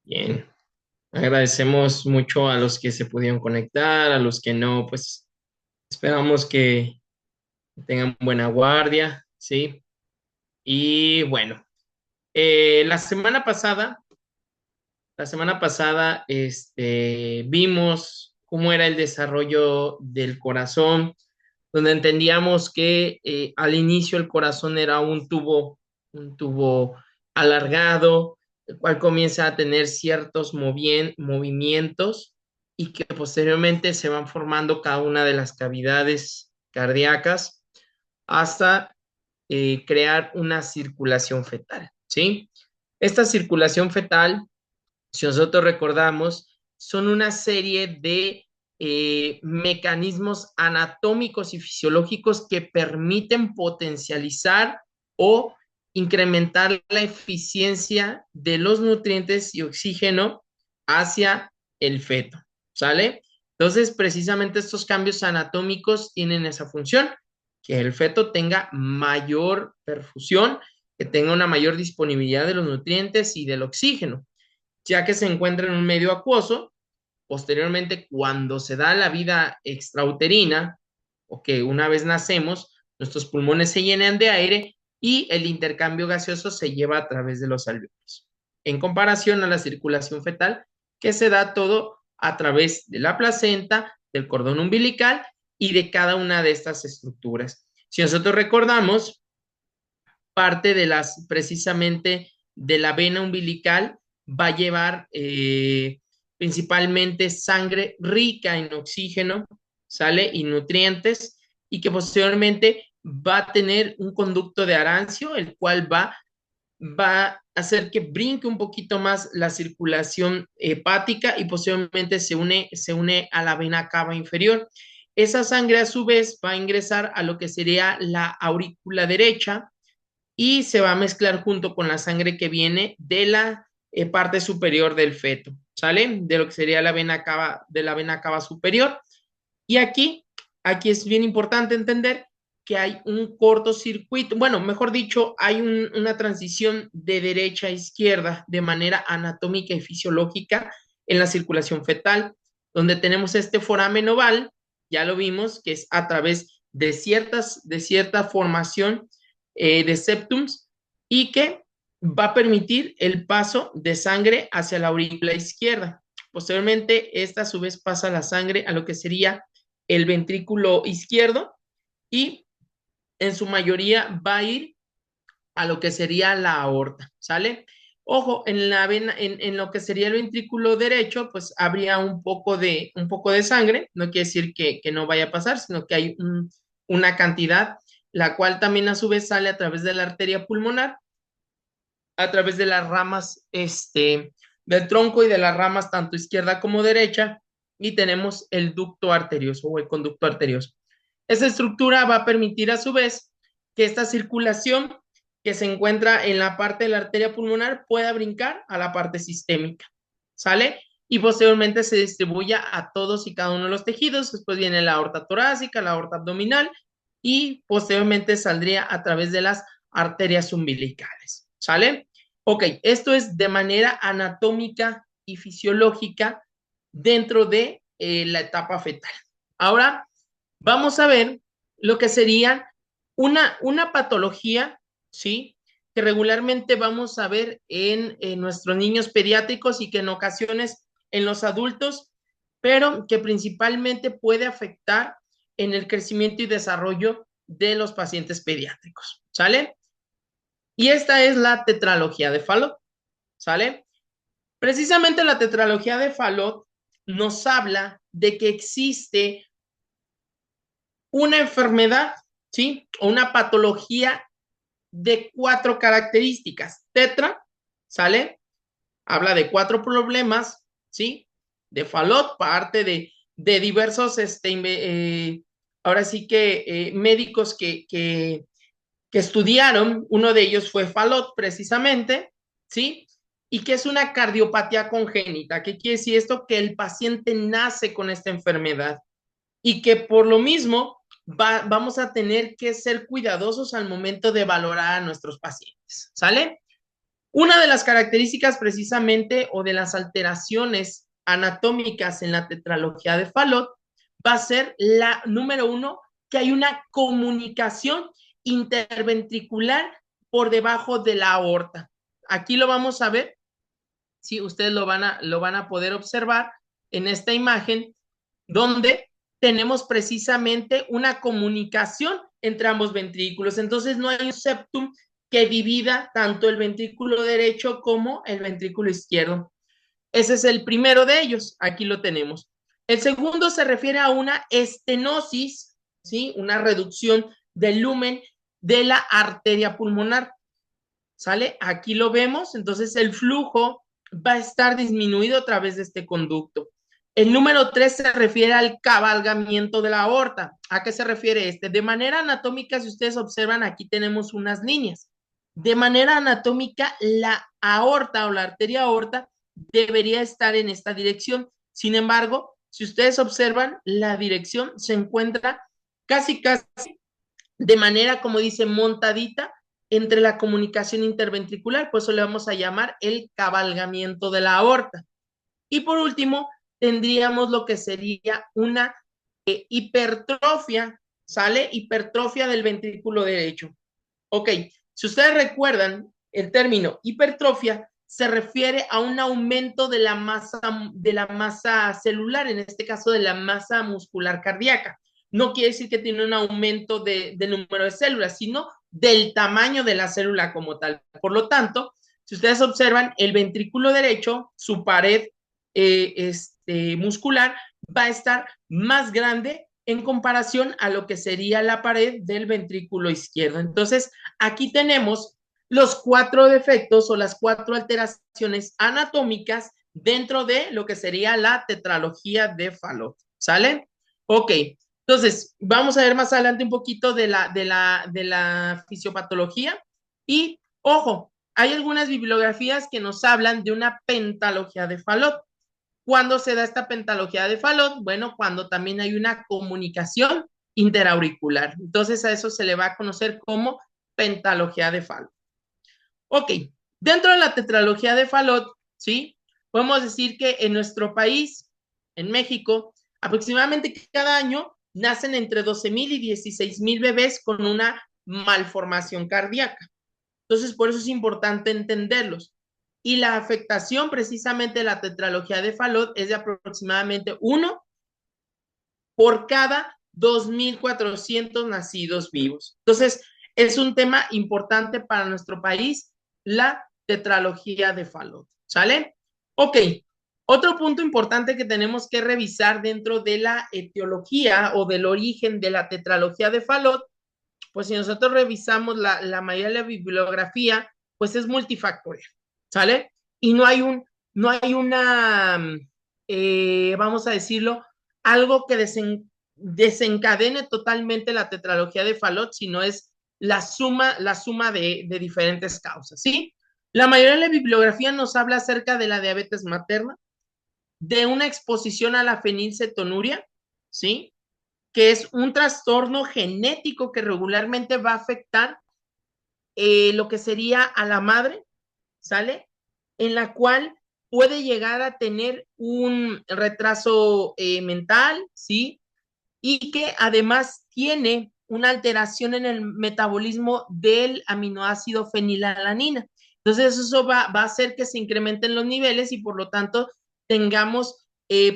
Bien, agradecemos mucho a los que se pudieron conectar, a los que no, pues esperamos que tengan buena guardia, ¿sí? Y bueno, la semana pasada, vimos cómo era el desarrollo del corazón, donde entendíamos que al inicio el corazón era un tubo alargado, el cual comienza a tener ciertos movimientos y que posteriormente se van formando cada una de las cavidades cardíacas hasta crear una circulación fetal, ¿sí? Esta circulación fetal, si nosotros recordamos, son una serie de mecanismos anatómicos y fisiológicos que permiten potencializar o incrementar la eficiencia de los nutrientes y oxígeno hacia el feto, ¿sale? Entonces, precisamente estos cambios anatómicos tienen esa función, que el feto tenga mayor perfusión, que tenga una mayor disponibilidad de los nutrientes y del oxígeno, ya que se encuentra en un medio acuoso. Posteriormente, cuando se da la vida extrauterina, o que una vez nacemos, nuestros pulmones se llenan de aire y el intercambio gaseoso se lleva a través de los alvéolos, en comparación a la circulación fetal, que se da todo a través de la placenta, del cordón umbilical y de cada una de estas estructuras. Si nosotros recordamos, parte de las, precisamente de la vena umbilical, va a llevar principalmente sangre rica en oxígeno, ¿sale? Y nutrientes, y que posteriormente va a tener un conducto de Arancio, el cual va a hacer que brinque un poquito más la circulación hepática y posteriormente se une a la vena cava inferior. Esa sangre a su vez va a ingresar a lo que sería la aurícula derecha, y se va a mezclar junto con la sangre que viene de la parte superior del feto, ¿sale? De lo que sería la vena cava, de la vena cava superior. Y aquí es bien importante entender que hay un cortocircuito, bueno, mejor dicho, hay una transición de derecha a izquierda de manera anatómica y fisiológica en la circulación fetal, donde tenemos este foramen oval, ya lo vimos, que es a través de cierta formación de septums, y que va a permitir el paso de sangre hacia la aurícula izquierda. Posteriormente, esta a su vez pasa la sangre a lo que sería el ventrículo izquierdo, y en su mayoría va a ir a lo que sería la aorta, ¿sale? Ojo, en la vena, en lo que sería el ventrículo derecho, pues habría un poco de sangre, no quiere decir que no vaya a pasar, sino que hay una cantidad, la cual también a su vez sale a través de la arteria pulmonar, a través de las ramas del tronco y de las ramas tanto izquierda como derecha, y tenemos el ducto arterioso o el conducto arterioso. Esa estructura va a permitir a su vez que esta circulación que se encuentra en la parte de la arteria pulmonar pueda brincar a la parte sistémica, ¿sale? Y posteriormente se distribuya a todos y cada uno de los tejidos. Después viene la aorta torácica, la aorta abdominal, y posteriormente saldría a través de las arterias umbilicales, ¿sale? Ok, esto es de manera anatómica y fisiológica dentro de la etapa fetal. Ahora vamos a ver lo que sería una patología, ¿sí? Que regularmente vamos a ver en nuestros niños pediátricos y que en ocasiones en los adultos, pero que principalmente puede afectar en el crecimiento y desarrollo de los pacientes pediátricos, ¿sale? Y esta es la tetralogía de Fallot, ¿sale? Precisamente la tetralogía de Fallot nos habla de que existe una enfermedad, ¿sí? O una patología de 4 características. Tetra, ¿sale? Habla de 4 problemas, ¿sí? De Fallot, parte de diversos, ahora sí que médicos que estudiaron. Uno de ellos fue Fallot, precisamente, ¿sí? Y que es una cardiopatía congénita. ¿Qué quiere decir esto? Que el paciente nace con esta enfermedad y que por lo mismo vamos a tener que ser cuidadosos al momento de valorar a nuestros pacientes, ¿sale? Una de las características precisamente o de las alteraciones anatómicas en la tetralogía de Fallot va a ser la número uno, que hay una comunicación interventricular por debajo de la aorta. Aquí lo vamos a ver, sí, ustedes lo van a poder observar en esta imagen, donde tenemos precisamente una comunicación entre ambos ventrículos. Entonces no hay un septum que divida tanto el ventrículo derecho como el ventrículo izquierdo. Ese es el primero de ellos, aquí lo tenemos. El segundo se refiere a una estenosis, ¿sí? Una reducción del lumen de la arteria pulmonar, ¿sale? Aquí lo vemos, entonces el flujo va a estar disminuido a través de este conducto. El número 3 se refiere al cabalgamiento de la aorta. ¿A qué se refiere este? De manera anatómica, si ustedes observan, aquí tenemos unas líneas. De manera anatómica, la aorta o la arteria aorta debería estar en esta dirección. Sin embargo, si ustedes observan, la dirección se encuentra casi de manera, como dice, montadita entre la comunicación interventricular, por eso le vamos a llamar el cabalgamiento de la aorta. Y por último, tendríamos lo que sería una hipertrofia, ¿sale? Hipertrofia del ventrículo derecho. Ok, si ustedes recuerdan, el término hipertrofia se refiere a un aumento de la masa celular, en este caso de la masa muscular cardíaca. No quiere decir que tiene un aumento del número de células, sino del tamaño de la célula como tal. Por lo tanto, si ustedes observan, el ventrículo derecho, su pared muscular va a estar más grande en comparación a lo que sería la pared del ventrículo izquierdo. Entonces, aquí tenemos los 4 defectos o las 4 alteraciones anatómicas dentro de lo que sería la tetralogía de Fallot. ¿Sale? Ok. Entonces, vamos a ver más adelante un poquito de la fisiopatología. Y, ojo, hay algunas bibliografías que nos hablan de una pentalogía de Fallot. ¿Cuándo se da esta pentalogía de Fallot? Bueno, cuando también hay una comunicación interauricular. Entonces a eso se le va a conocer como pentalogía de Fallot. Ok, dentro de la tetralogía de Fallot, ¿sí? Podemos decir que en nuestro país, en México, aproximadamente cada año nacen entre 12,000 y 16,000 bebés con una malformación cardíaca. Entonces, por eso es importante entenderlos. Y la afectación precisamente de la tetralogía de Fallot es de aproximadamente 1 por cada 2,400 nacidos vivos. Entonces, es un tema importante para nuestro país, la tetralogía de Fallot. ¿Sale? Ok. Otro punto importante que tenemos que revisar dentro de la etiología o del origen de la tetralogía de Fallot, pues si nosotros revisamos la mayoría de la bibliografía, pues es multifactorial, ¿sale? Y no hay una, vamos a decirlo, algo que desencadene totalmente la tetralogía de Fallot, sino es la suma de diferentes causas, ¿sí? La mayoría de la bibliografía nos habla acerca de la diabetes materna, de una exposición a la fenilcetonuria, ¿sí? Que es un trastorno genético que regularmente va a afectar lo que sería a la madre, ¿sale? En la cual puede llegar a tener un retraso mental, ¿sí? Y que además tiene una alteración en el metabolismo del aminoácido fenilalanina. Entonces eso va a hacer que se incrementen los niveles y por lo tanto tengamos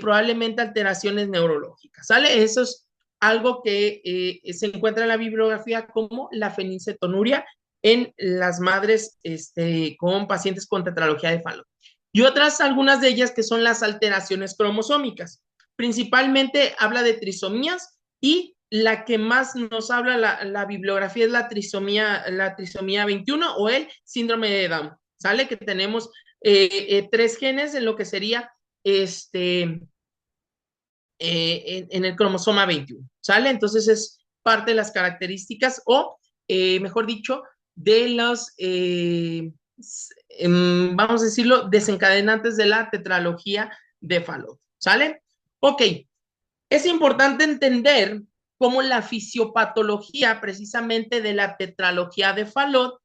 probablemente alteraciones neurológicas, ¿sale? Eso es algo que se encuentra en la bibliografía como la fenilcetonuria en las madres con pacientes con tetralogía de Fallot. Y otras, algunas de ellas que son las alteraciones cromosómicas. Principalmente habla de trisomías y la que más nos habla la bibliografía es la trisomía 21 o el síndrome de Down. ¿Sale? Que tenemos 3 genes en lo que sería en el cromosoma 21. ¿Sale? Entonces es parte de las características o, mejor dicho, de los, vamos a decirlo, desencadenantes de la tetralogía de Fallot. ¿Sale? Ok, es importante entender cómo la fisiopatología precisamente de la tetralogía de Fallot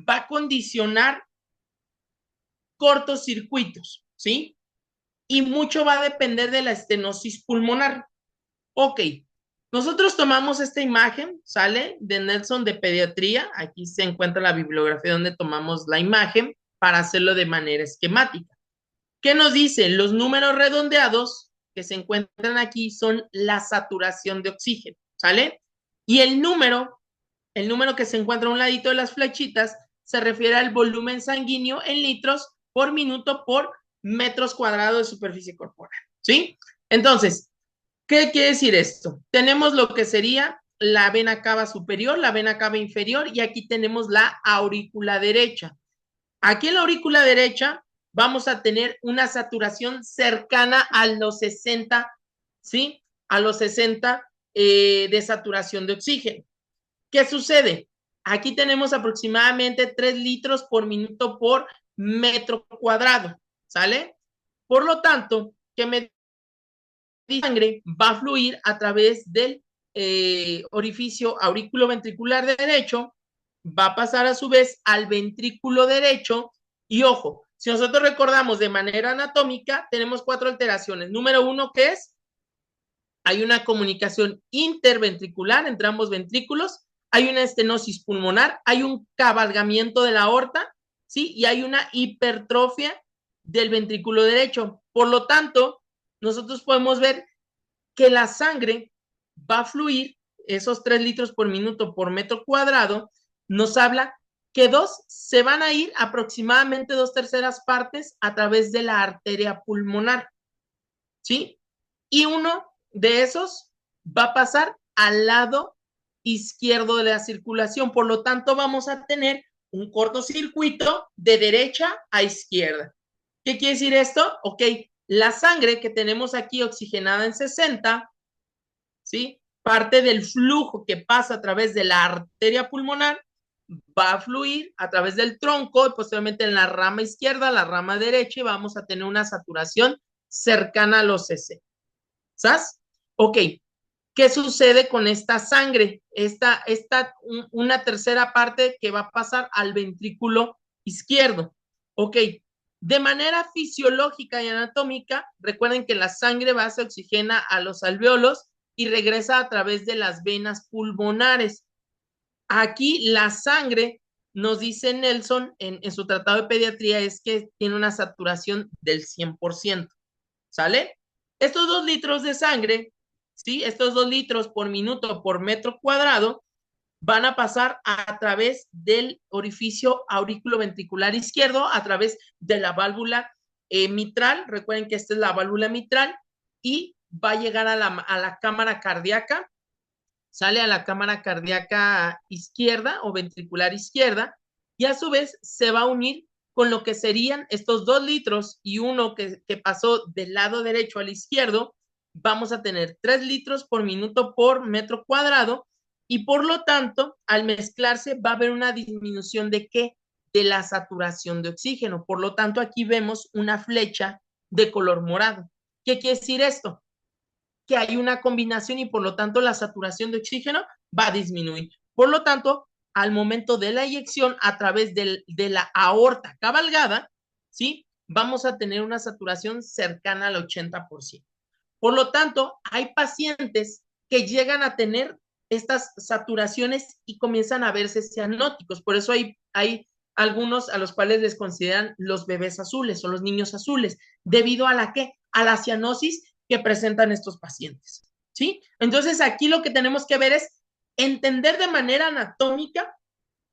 va a condicionar cortocircuitos, ¿sí? Y mucho va a depender de la estenosis pulmonar. Ok, nosotros tomamos esta imagen, ¿sale? De Nelson de pediatría. Aquí se encuentra la bibliografía donde tomamos la imagen para hacerlo de manera esquemática. ¿Qué nos dice? Los números redondeados que se encuentran aquí son la saturación de oxígeno, ¿sale? Y el número que se encuentra a un ladito de las flechitas se refiere al volumen sanguíneo en litros por minuto por metros cuadrados de superficie corporal, ¿sí? Entonces, ¿qué quiere decir esto? Tenemos lo que sería la vena cava superior, la vena cava inferior y aquí tenemos la aurícula derecha. Aquí en la aurícula derecha vamos a tener una saturación cercana a los 60, ¿sí? A los 60 de saturación de oxígeno. ¿Qué sucede? Aquí tenemos aproximadamente 3 litros por minuto por metro cuadrado, ¿sale? Por lo tanto, ¿qué me sangre va a fluir a través del orificio auriculoventricular derecho, va a pasar a su vez al ventrículo derecho y ojo, si nosotros recordamos de manera anatómica, tenemos 4 alteraciones. Número 1, ¿qué es? Hay una comunicación interventricular entre ambos ventrículos, hay una estenosis pulmonar, hay un cabalgamiento de la aorta, ¿sí? Y hay una hipertrofia del ventrículo derecho. Por lo tanto, nosotros podemos ver que la sangre va a fluir, esos 3 litros por minuto por metro cuadrado, nos habla que 2 se van a ir aproximadamente 2/3 partes a través de la arteria pulmonar, ¿sí? Y uno de esos va a pasar al lado izquierdo de la circulación, por lo tanto vamos a tener un cortocircuito de derecha a izquierda. ¿Qué quiere decir esto? Ok, la sangre que tenemos aquí oxigenada en 60, ¿sí? Parte del flujo que pasa a través de la arteria pulmonar va a fluir a través del tronco y posteriormente en la rama izquierda, la rama derecha y vamos a tener una saturación cercana a los 60. ¿Sabes? Ok, ¿qué sucede con esta sangre? Una tercera parte que va a pasar al ventrículo izquierdo. Ok, de manera fisiológica y anatómica, recuerden que la sangre va se oxigena a los alvéolos y regresa a través de las venas pulmonares. Aquí la sangre, nos dice Nelson en su tratado de pediatría, es que tiene una saturación del 100%. ¿Sale? Estos 2 litros de sangre, ¿sí? Estos 2 litros por minuto por metro cuadrado van a pasar a través del orificio auriculoventricular izquierdo, a través de la válvula mitral. Recuerden que esta es la válvula mitral y va a llegar a la cámara cardíaca, sale a la cámara cardíaca izquierda o ventricular izquierda y a su vez se va a unir con lo que serían estos 2 litros y uno que pasó del lado derecho al izquierdo, vamos a tener 3 litros por minuto por metro cuadrado y por lo tanto, al mezclarse va a haber una disminución de ¿qué? De la saturación de oxígeno. Por lo tanto, aquí vemos una flecha de color morado. ¿Qué quiere decir esto? Que hay una combinación y por lo tanto la saturación de oxígeno va a disminuir. Por lo tanto, al momento de la eyección a través de la aorta cabalgada, ¿sí? Vamos a tener una saturación cercana al 80%. Por lo tanto, hay pacientes que llegan a tener estas saturaciones y comienzan a verse cianóticos. Por eso hay algunos a los cuales les consideran los bebés azules o los niños azules, debido a la ¿qué? A la cianosis que presentan estos pacientes, ¿sí? Entonces, aquí lo que tenemos que ver es entender de manera anatómica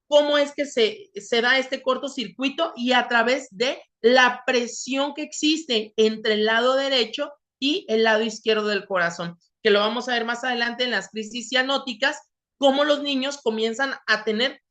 cómo es que se da este cortocircuito y a través de la presión que existe entre el lado derecho y el lado izquierdo del corazón, que lo vamos a ver más adelante en las crisis cianóticas, cómo los niños comienzan a tener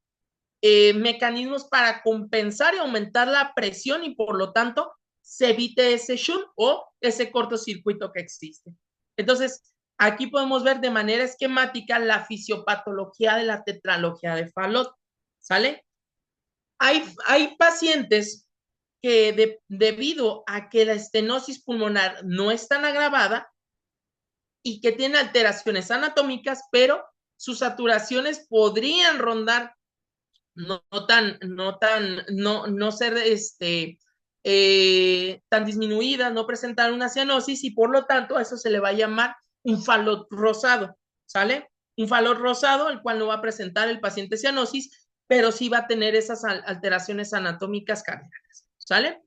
mecanismos para compensar y aumentar la presión y por lo tanto se evite ese shunt o ese cortocircuito que existe. Entonces, aquí podemos ver de manera esquemática la fisiopatología de la tetralogía de Fallot, ¿sale? Hay pacientes que debido a que la estenosis pulmonar no es tan agravada y que tiene alteraciones anatómicas, pero sus saturaciones podrían rondar no ser tan disminuidas, no presentar una cianosis y por lo tanto a eso se le va a llamar un falot rosado, ¿sale? Un falot rosado, el cual no va a presentar el paciente cianosis, pero sí va a tener esas alteraciones anatómicas cardíacas, ¿sale?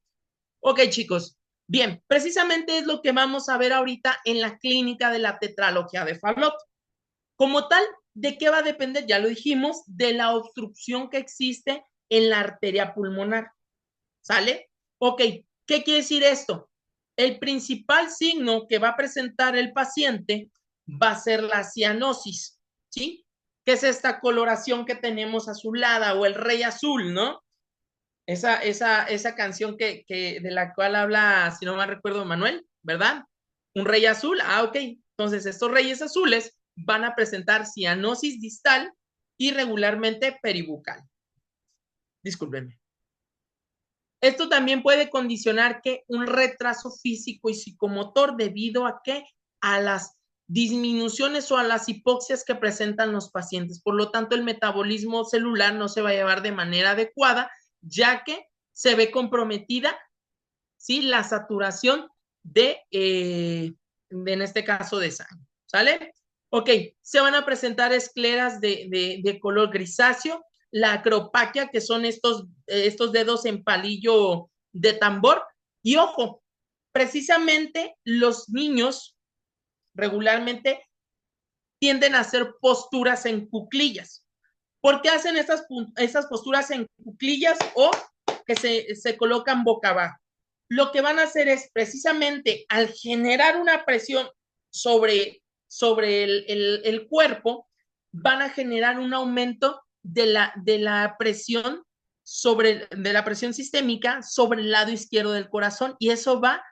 Ok, chicos. Bien, precisamente es lo que vamos a ver ahorita en la clínica de la tetralogía de Fallot. Como tal, ¿de qué va a depender? Ya lo dijimos, de la obstrucción que existe en la arteria pulmonar. ¿Sale? Ok, ¿qué quiere decir esto? El principal signo que va a presentar el paciente va a ser la cianosis, ¿sí? Que es esta coloración que tenemos azulada o el rey azul, ¿no? Esa canción de la cual habla, si no mal recuerdo, Manuel, ¿verdad? Un rey azul, ok. Entonces, estos reyes azules van a presentar cianosis distal y regularmente peribucal. Discúlpenme. Esto también puede condicionar que un retraso físico y psicomotor debido a que a las disminuciones o a las hipoxias que presentan los pacientes. Por lo tanto, el metabolismo celular no se va a llevar de manera adecuada, ya que se ve comprometida, ¿sí?, la saturación en este caso, de sangre. ¿Sale? Ok, se van a presentar escleras de color grisáceo, la acropaquia, que son estos dedos en palillo de tambor. Y ojo, precisamente los niños regularmente tienden a hacer posturas en cuclillas. ¿Por qué hacen estas posturas en cuclillas o que se colocan boca abajo? Lo que van a hacer es precisamente al generar una presión sobre el cuerpo, van a generar un aumento de la presión de la presión sistémica sobre el lado izquierdo del corazón y eso va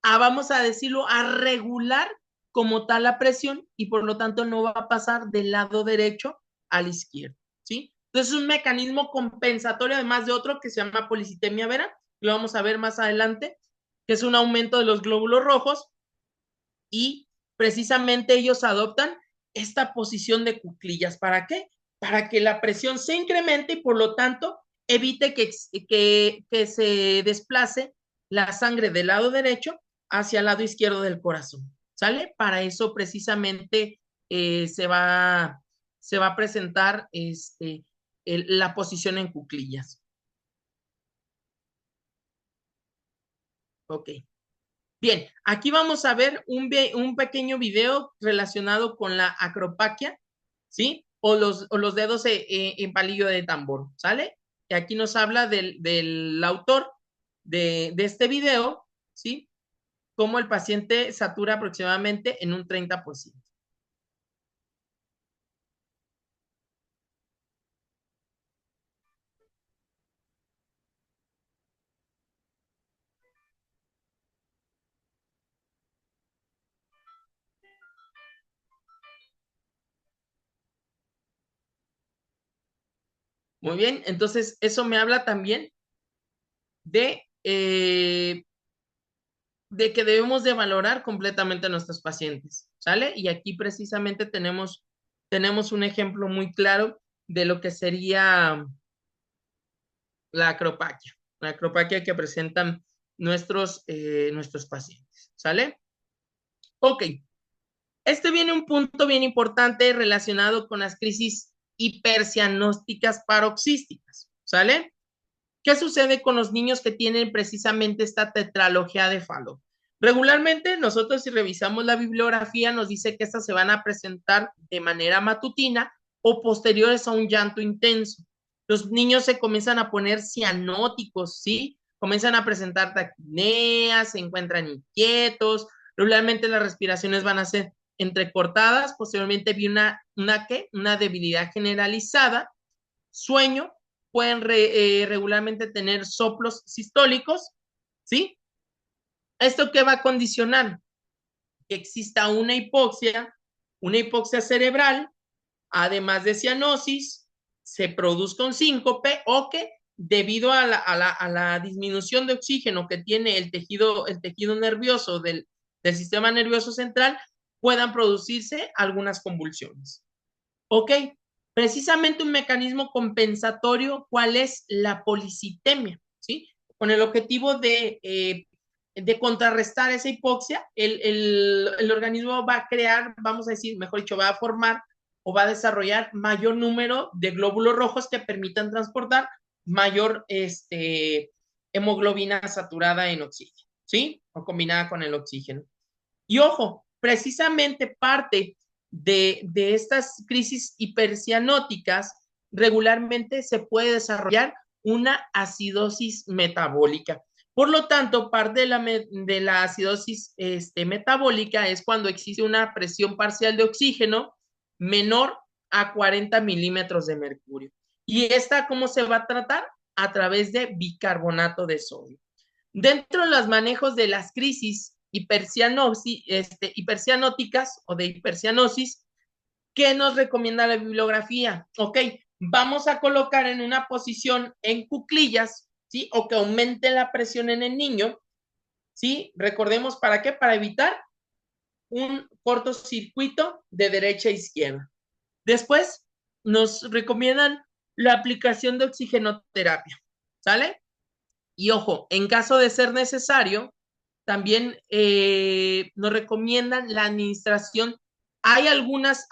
a, vamos a decirlo, a regular como tal la presión y por lo tanto no va a pasar del lado derecho al izquierdo, ¿sí? Entonces es un mecanismo compensatorio, además de otro que se llama policitemia vera, lo vamos a ver más adelante, que es un aumento de los glóbulos rojos y precisamente ellos adoptan esta posición de cuclillas. ¿Para qué? Para que la presión se incremente y por lo tanto evite que se desplace la sangre del lado derecho hacia el lado izquierdo del corazón. ¿Sale? Para eso precisamente se va a presentar la posición en cuclillas. Ok. Bien, aquí vamos a ver un pequeño video relacionado con la acropaquia, ¿sí? O los dedos en palillo de tambor, ¿sale? Y aquí nos habla del autor de este video, ¿sí? Cómo el paciente satura aproximadamente en un 30%. Muy bien, entonces eso me habla también de, eh, de que debemos de valorar completamente a nuestros pacientes, ¿sale? Y aquí precisamente tenemos un ejemplo muy claro de lo que sería la acropaquia que presentan nuestros pacientes, ¿sale? Ok, viene un punto bien importante relacionado con las crisis hipercianósticas paroxísticas, ¿sale? ¿Qué sucede con los niños que tienen precisamente esta tetralogía de Fallot? Regularmente, nosotros si revisamos la bibliografía, nos dice que estas se van a presentar de manera matutina o posteriores a un llanto intenso. Los niños se comienzan a poner cianóticos, ¿sí? Comienzan a presentar taquineas, se encuentran inquietos, regularmente las respiraciones van a ser entrecortadas, posteriormente vi una debilidad generalizada, sueño, pueden regularmente tener soplos sistólicos, ¿sí? ¿Esto qué va a condicionar? Que exista una hipoxia cerebral, además de cianosis, se produzca un síncope o que debido a la disminución de oxígeno que tiene el tejido nervioso del sistema nervioso central, puedan producirse algunas convulsiones. Ok, precisamente un mecanismo compensatorio, ¿cuál es la policitemia? ¿Sí? con el objetivo de contrarrestar esa hipoxia, el organismo va a crear, vamos a decir, mejor dicho, va a formar o va a desarrollar mayor número de glóbulos rojos que permitan transportar mayor hemoglobina saturada en oxígeno, ¿sí? O combinada con el oxígeno. Y ojo, precisamente parte de estas crisis hipercianóticas regularmente se puede desarrollar una acidosis metabólica. Por lo tanto, parte de la acidosis metabólica es cuando existe una presión parcial de oxígeno menor a 40 milímetros de mercurio. ¿Y esta cómo se va a tratar? A través de bicarbonato de sodio. Dentro de los manejos de las crisis hipercianóticas o de hipercianosis, ¿qué nos recomienda la bibliografía? Ok, vamos a colocar en una posición en cuclillas, ¿sí? O que aumente la presión en el niño, ¿sí? Recordemos, ¿para qué? Para evitar un cortocircuito de derecha a izquierda. Después, nos recomiendan la aplicación de oxigenoterapia, ¿sale? Y ojo, en caso de ser necesario, también nos recomiendan la administración. Hay algunas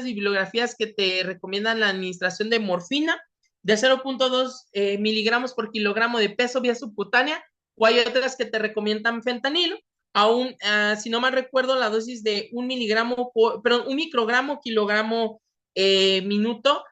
bibliografías que te recomiendan la administración de morfina de 0.2 miligramos por kilogramo de peso vía subcutánea, o hay otras que te recomiendan fentanilo. Aún, si no mal recuerdo, la dosis de 1 microgramo kilogramo minuto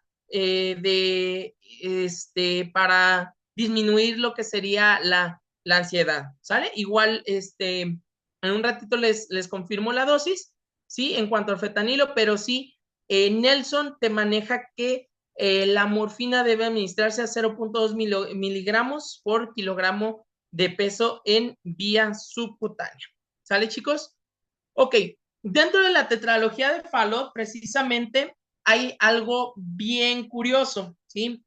para disminuir lo que sería la ansiedad, ¿sale? Igual, en un ratito les confirmo la dosis, ¿sí? En cuanto al fentanilo, pero sí, Nelson te maneja que la morfina debe administrarse a 0.2 miligramos por kilogramo de peso en vía subcutánea. ¿Sale, chicos? Ok, dentro de la tetralogía de Fallot, precisamente, hay algo bien curioso, ¿sí?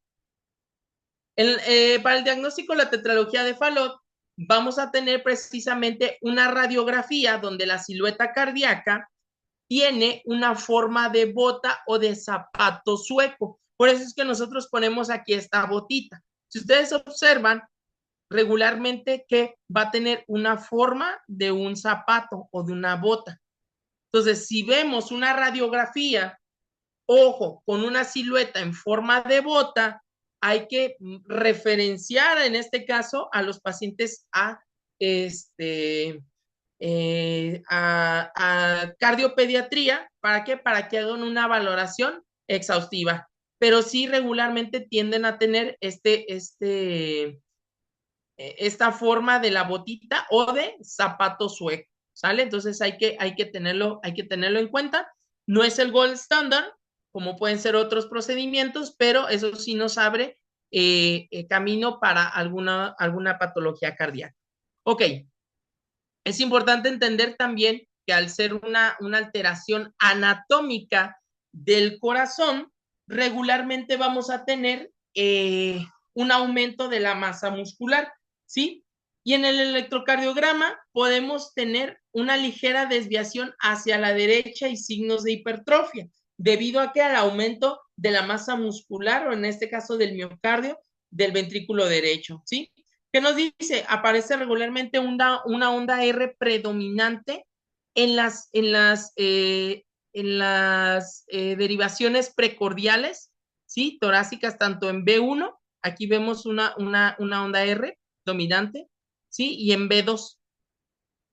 Para el diagnóstico de la tetralogía de Fallot, vamos a tener precisamente una radiografía donde la silueta cardíaca tiene una forma de bota o de zapato sueco. Por eso es que nosotros ponemos aquí esta botita. Si ustedes observan regularmente que va a tener una forma de un zapato o de una bota. Entonces, si vemos una radiografía, ojo, con una silueta en forma de bota, hay que referenciar en este caso a los pacientes a cardiopediatría. ¿Para qué? Para que hagan una valoración exhaustiva. Pero sí regularmente tienden a tener esta forma de la botita o de zapato sueco, ¿sale? Entonces hay que tenerlo en cuenta. No es el gold standard, como pueden ser otros procedimientos, pero eso sí nos abre camino para alguna patología cardíaca. Ok, es importante entender también que al ser una alteración anatómica del corazón, regularmente vamos a tener un aumento de la masa muscular, ¿sí? Y en el electrocardiograma podemos tener una ligera desviación hacia la derecha y signos de hipertrofia, debido a que al aumento de la masa muscular, o en este caso del miocardio, del ventrículo derecho, ¿sí? ¿Qué nos dice? Aparece regularmente una onda R predominante en las derivaciones precordiales, ¿sí? Torácicas, tanto en B1, aquí vemos una onda R dominante, ¿sí? Y en B2,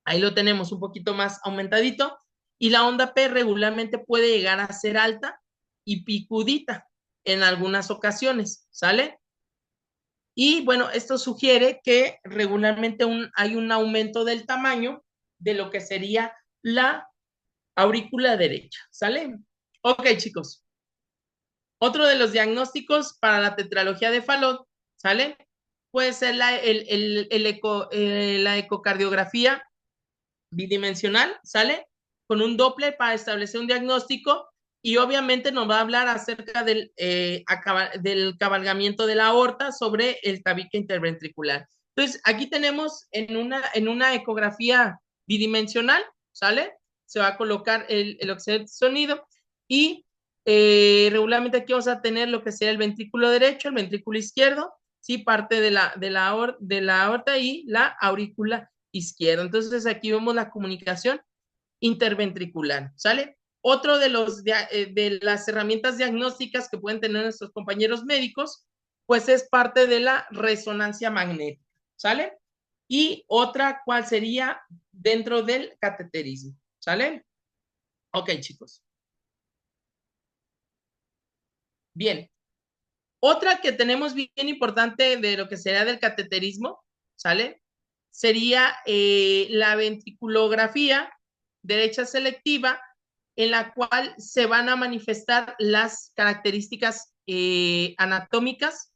ahí lo tenemos un poquito más aumentadito, y la onda P regularmente puede llegar a ser alta y picudita en algunas ocasiones, ¿sale? Y bueno, esto sugiere que regularmente hay un aumento del tamaño de lo que sería la aurícula derecha, ¿sale? Ok, chicos. Otro de los diagnósticos para la tetralogía de Fallot, ¿sale? Puede ser la ecocardiografía bidimensional, ¿sale? Con un Doppler para establecer un diagnóstico, y obviamente nos va a hablar acerca del cabalgamiento de la aorta sobre el tabique interventricular. Entonces, aquí tenemos en una ecografía bidimensional, ¿sale? Se va a colocar el oxígeno de sonido, y regularmente aquí vamos a tener lo que sea el ventrículo derecho, el ventrículo izquierdo, ¿sí? Parte de la aorta y la aurícula izquierda. Entonces aquí vemos la comunicación interventricular, ¿sale? Otro de las herramientas diagnósticas que pueden tener nuestros compañeros médicos, pues es parte de la resonancia magnética, ¿sale? Y otra, ¿cuál sería dentro del cateterismo? ¿Sale? Ok, chicos. Bien. Otra que tenemos bien importante de lo que sería del cateterismo, ¿sale? Sería la ventriculografía derecha selectiva, en la cual se van a manifestar las características anatómicas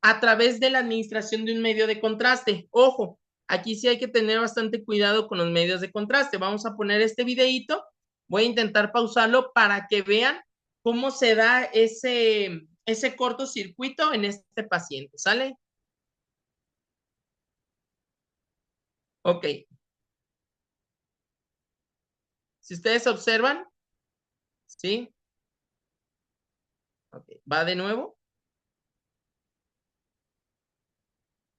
a través de la administración de un medio de contraste. Ojo, aquí sí hay que tener bastante cuidado con los medios de contraste. Vamos a poner este videíto. Voy a intentar pausarlo para que vean cómo se da ese cortocircuito en este paciente. ¿Sale? Ok. Si ustedes observan, ¿sí? Ok. Va de nuevo.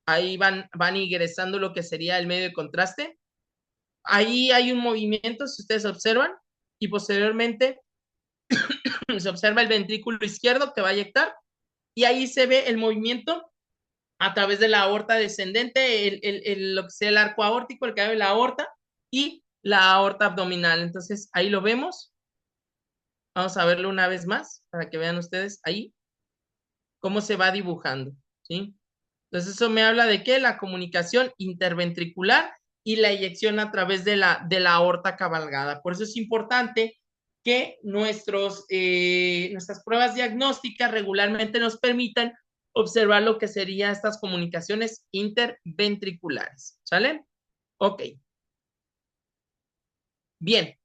Ahí van ingresando lo que sería el medio de contraste. Ahí hay un movimiento, si ustedes observan, y posteriormente se observa el ventrículo izquierdo que va a eyectar y ahí se ve el movimiento a través de la aorta descendente, lo que sea el arco aórtico, el que de la aorta y la aorta abdominal. Entonces ahí lo vemos. Vamos a verlo una vez más para que vean ustedes ahí cómo se va dibujando, ¿sí? Entonces eso me habla de que la comunicación interventricular y la eyección a través de la aorta cabalgada. Por eso es importante que nuestras pruebas diagnósticas regularmente nos permitan observar lo que serían estas comunicaciones interventriculares. ¿Sale? Ok. Bien.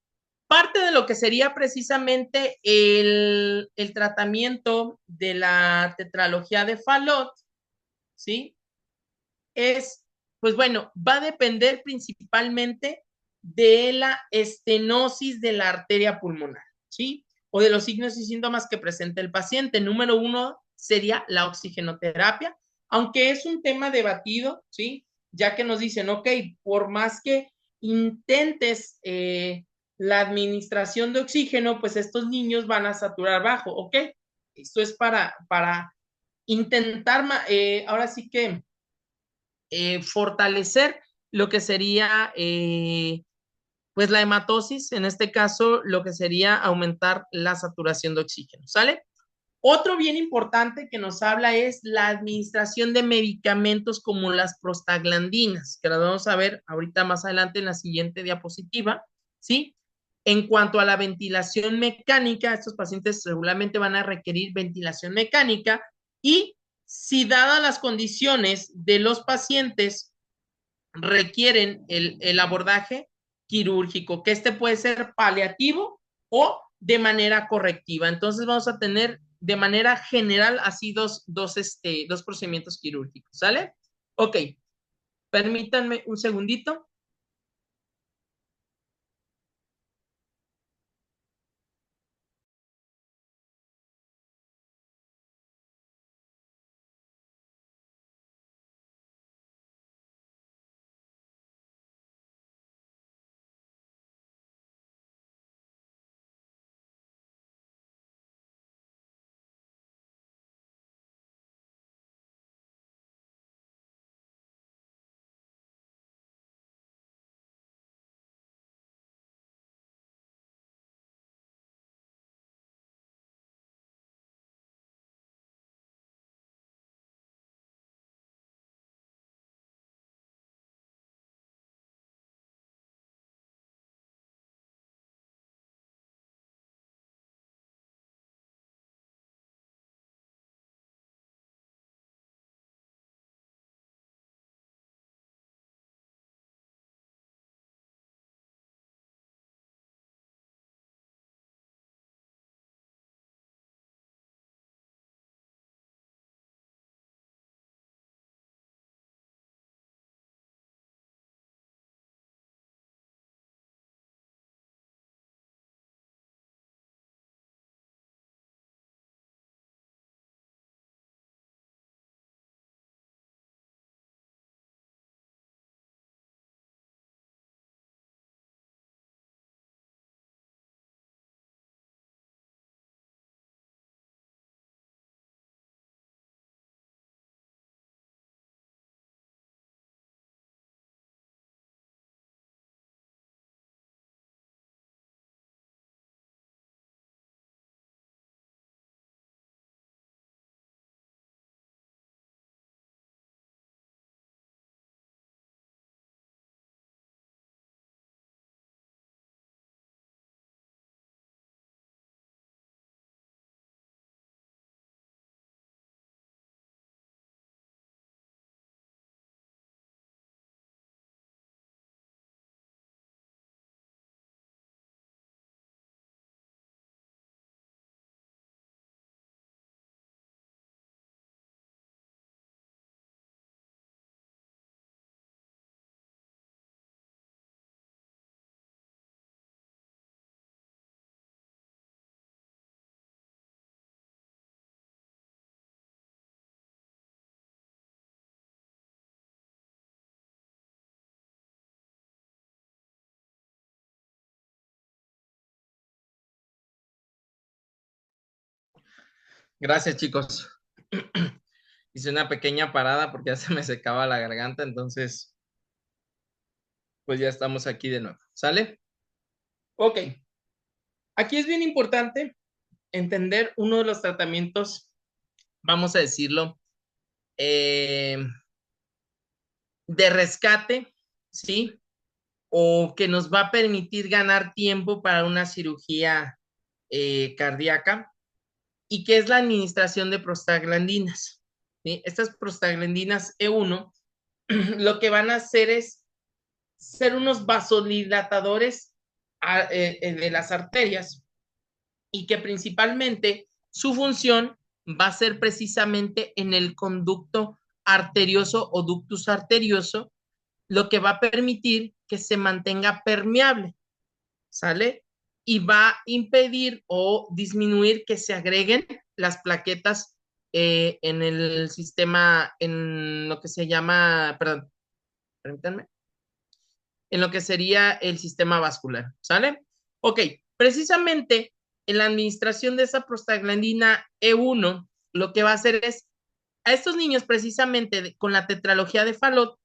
Parte de lo que sería precisamente el tratamiento de la tetralogía de Fallot, ¿sí? Es, pues bueno, va a depender principalmente de la estenosis de la arteria pulmonar, ¿sí? O de los signos y síntomas que presenta el paciente. Número uno sería la oxigenoterapia, aunque es un tema debatido, ¿sí? Ya que nos dicen, ok, por más que intentes la administración de oxígeno, pues estos niños van a saturar bajo, ¿ok? Esto es para intentar, ahora sí que fortalecer lo que sería pues la hematosis, en este caso lo que sería aumentar la saturación de oxígeno, ¿sale? Otro bien importante que nos habla es la administración de medicamentos como las prostaglandinas, que las vamos a ver ahorita más adelante en la siguiente diapositiva, ¿sí? En cuanto a la ventilación mecánica, estos pacientes regularmente van a requerir ventilación mecánica y si dadas las condiciones de los pacientes requieren el abordaje quirúrgico, que este puede ser paliativo o de manera correctiva. Entonces vamos a tener de manera general así dos procedimientos quirúrgicos, ¿sale? Ok, permítanme un segundito. Gracias, chicos. Hice una pequeña parada porque ya se me secaba la garganta, entonces, pues ya estamos aquí de nuevo. ¿Sale? Ok. Aquí es bien importante entender uno de los tratamientos, vamos a decirlo, eh, de rescate, ¿sí? O que nos va a permitir ganar tiempo para una cirugía cardíaca y que es la administración de prostaglandinas, ¿sí? Estas prostaglandinas E1 lo que van a hacer es ser unos vasodilatadores de las arterias y que principalmente su función va a ser precisamente en el conducto arterioso o ductus arterioso, lo que va a permitir que se mantenga permeable, ¿sale? Y va a impedir o disminuir que se agreguen las plaquetas en el sistema, en lo que se llama, perdón, permítanme, en lo que sería el sistema vascular, ¿sale? Ok, precisamente en la administración de esa prostaglandina E1, lo que va a hacer es, a estos niños precisamente con la tetralogía de Fallot,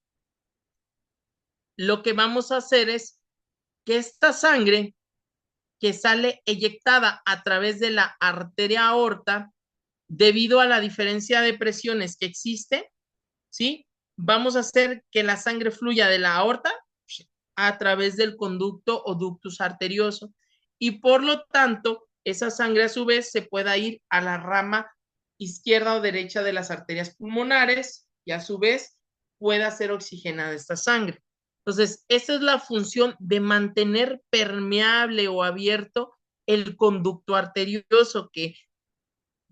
lo que vamos a hacer es que esta sangre que sale eyectada a través de la arteria aorta, debido a la diferencia de presiones que existe, ¿sí? Vamos a hacer que la sangre fluya de la aorta a través del conducto o ductus arterioso y por lo tanto esa sangre a su vez se pueda ir a la rama izquierda o derecha de las arterias pulmonares y a su vez pueda ser oxigenada esta sangre. Entonces, esa es la función de mantener permeable o abierto el conducto arterioso, que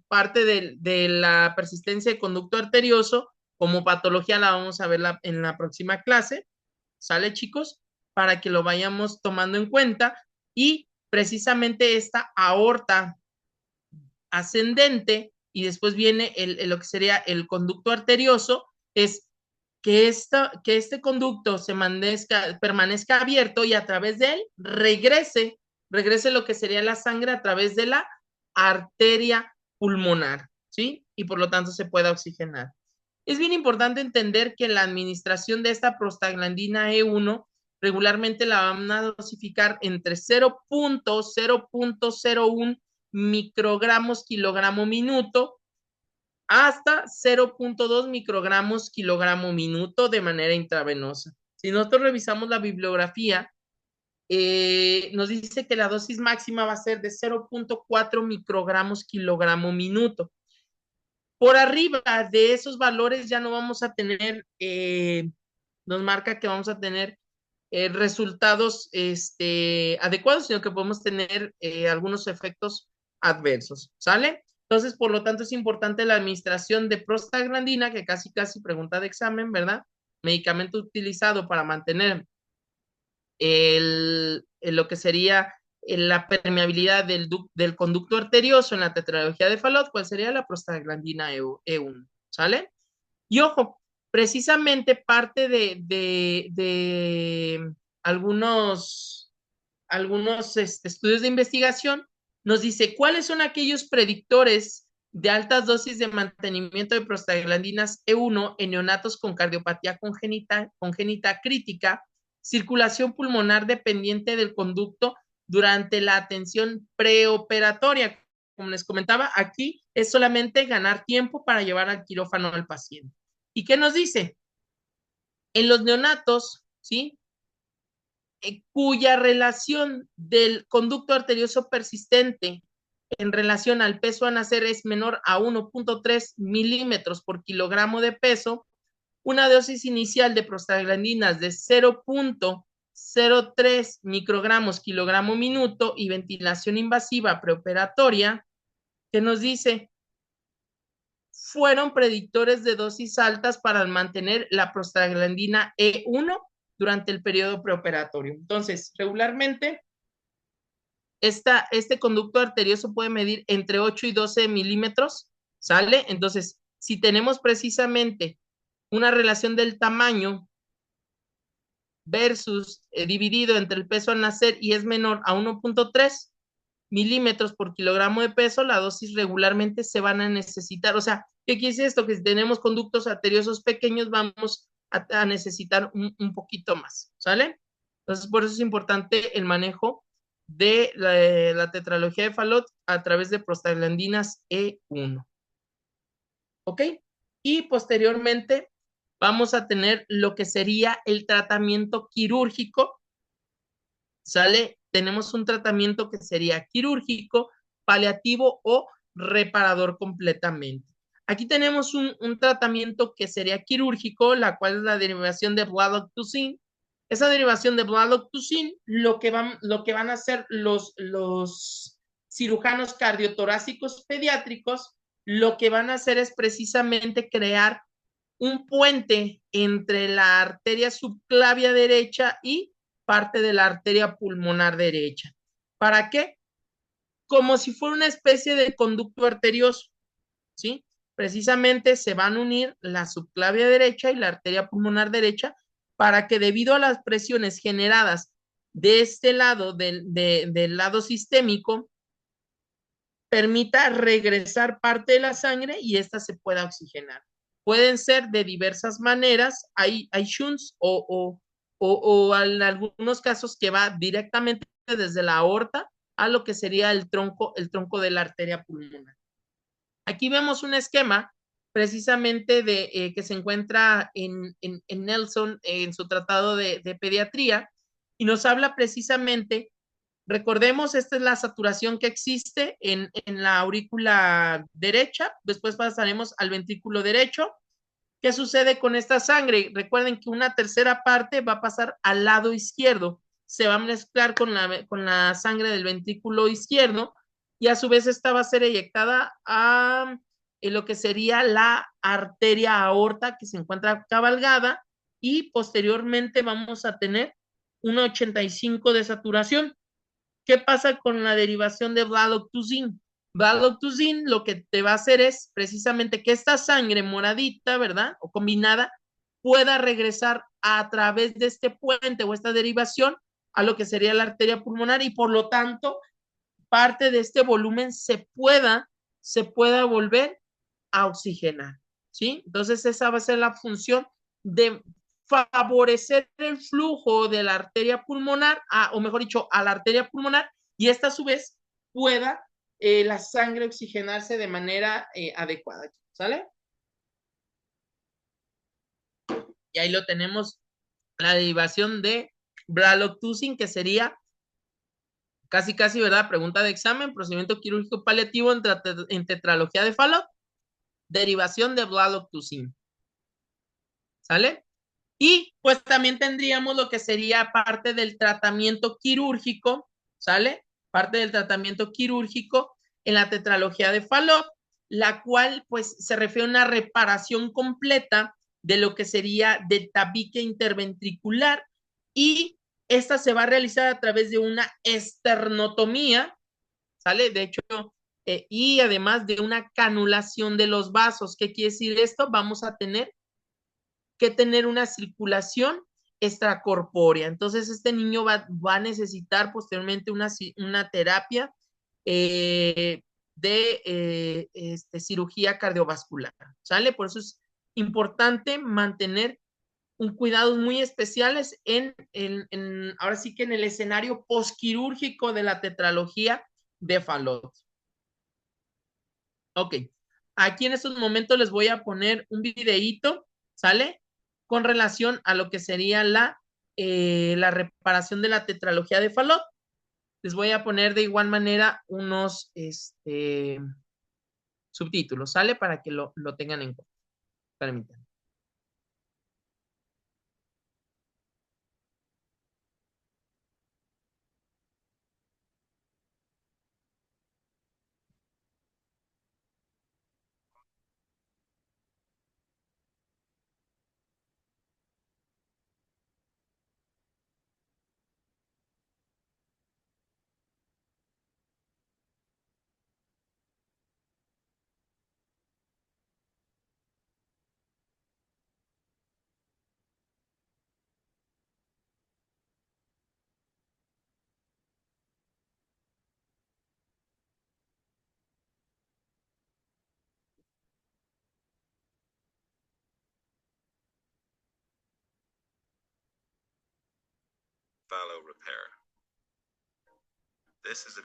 parte de la persistencia de conducto arterioso como patología la vamos a ver en la próxima clase. ¿Sale, chicos? Para que lo vayamos tomando en cuenta. Y precisamente esta aorta ascendente y después viene lo que sería el conducto arterioso, es que este conducto permanezca abierto y a través de él regrese lo que sería la sangre a través de la arteria pulmonar, ¿sí? Y por lo tanto se pueda oxigenar. Es bien importante entender que la administración de esta prostaglandina E1 regularmente la van a dosificar entre 0.01 microgramos kilogramo minuto hasta 0.2 microgramos kilogramo minuto de manera intravenosa. Si nosotros revisamos la bibliografía, nos dice que la dosis máxima va a ser de 0.4 microgramos kilogramo minuto. Por arriba de esos valores ya no vamos a tener, nos marca que vamos a tener resultados adecuados, sino que podemos tener algunos efectos adversos, ¿sale? Entonces, por lo tanto, es importante la administración de prostaglandina, que casi pregunta de examen, ¿verdad? Medicamento utilizado para mantener lo que sería la permeabilidad del conducto arterioso en la tetralogía de Fallot, ¿cuál sería la prostaglandina E1? ¿Sale? Y ojo, precisamente parte de algunos estudios de investigación nos dice cuáles son aquellos predictores de altas dosis de mantenimiento de prostaglandinas E1 en neonatos con cardiopatía congénita crítica, circulación pulmonar dependiente del conducto durante la atención preoperatoria. Como les comentaba, aquí es solamente ganar tiempo para llevar al quirófano al paciente. ¿Y qué nos dice? En los neonatos, ¿sí? Cuya relación del conducto arterioso persistente en relación al peso a nacer es menor a 1.3 milímetros por kilogramo de peso, una dosis inicial de prostaglandinas de 0.03 microgramos kilogramo minuto y ventilación invasiva preoperatoria, que nos dice, fueron predictores de dosis altas para mantener la prostaglandina E1 durante el periodo preoperatorio. Entonces, regularmente, este conducto arterioso puede medir entre 8 y 12 milímetros, ¿sale? Entonces, si tenemos precisamente una relación del tamaño versus dividido entre el peso al nacer y es menor a 1.3, milímetros por kilogramo de peso, la dosis regularmente se van a necesitar. O sea, ¿qué quiere decir esto? Que si tenemos conductos arteriosos pequeños, vamos a necesitar un poquito más, ¿sale? Entonces, por eso es importante el manejo de la tetralogía de Fallot a través de prostaglandinas E1. ¿Ok? Y posteriormente vamos a tener lo que sería el tratamiento quirúrgico, ¿sale? Tenemos un tratamiento que sería quirúrgico, paliativo o reparador completamente. Aquí tenemos un tratamiento que sería quirúrgico, la cual es la derivación de Vladotucin. Esa derivación de Vladotucin, lo que van a hacer los cirujanos cardiotorácicos pediátricos, lo que van a hacer es precisamente crear un puente entre la arteria subclavia derecha y parte de la arteria pulmonar derecha. ¿Para qué? Como si fuera una especie de conducto arterioso, ¿sí? Precisamente se van a unir la subclavia derecha y la arteria pulmonar derecha para que debido a las presiones generadas de este lado, del lado sistémico, permita regresar parte de la sangre y ésta se pueda oxigenar. Pueden ser de diversas maneras, hay shunts o en algunos casos que va directamente desde la aorta a lo que sería el tronco de la arteria pulmonar. Aquí vemos un esquema precisamente que se encuentra en Nelson en su tratado de pediatría y nos habla precisamente. Recordemos, esta es la saturación que existe la aurícula derecha, después pasaremos al ventrículo derecho. ¿Qué sucede con esta sangre? Recuerden que una tercera parte va a pasar al lado izquierdo, se va a mezclar con la sangre del ventrículo izquierdo y a su vez esta va a ser eyectada a lo que sería la arteria aorta que se encuentra cabalgada y posteriormente vamos a tener un 85 de saturación. ¿Qué pasa con la derivación de Vladotucin? Vladotucin lo que te va a hacer es precisamente que esta sangre moradita, ¿verdad? O combinada, pueda regresar a través de este puente o esta derivación a lo que sería la arteria pulmonar y por lo tanto parte de este volumen se pueda volver a oxigenar, ¿sí? Entonces esa va a ser la función de favorecer el flujo de la arteria pulmonar, o mejor dicho, a la arteria pulmonar, y esta a su vez pueda la sangre oxigenarse de manera adecuada, ¿sale? Y ahí lo tenemos, la derivación de Braloxacin, que sería casi, ¿verdad? Pregunta de examen, procedimiento quirúrgico paliativo en tetralogía de Fallot, derivación de Vladotucin, ¿sale? Y pues también tendríamos lo que sería parte del tratamiento quirúrgico, ¿sale? Parte del tratamiento quirúrgico en la tetralogía de Fallot, la cual pues se refiere a una reparación completa de lo que sería del tabique interventricular y esta se va a realizar a través de una esternotomía, ¿sale? De hecho, y además de una canulación de los vasos. ¿Qué quiere decir esto? Vamos a tener que tener una circulación extracorpórea. Entonces, este niño va a necesitar posteriormente una terapia cirugía cardiovascular, ¿sale? Por eso es importante mantener un cuidados muy especiales ahora sí que en el escenario posquirúrgico de la tetralogía de Fallot. Ok, aquí en estos momentos les voy a poner un videíto, ¿sale? Con relación a lo que sería la reparación de la tetralogía de Fallot. Les voy a poner de igual manera unos subtítulos, ¿sale? Para que lo tengan en cuenta. Permítanme. Fallow repair. This is a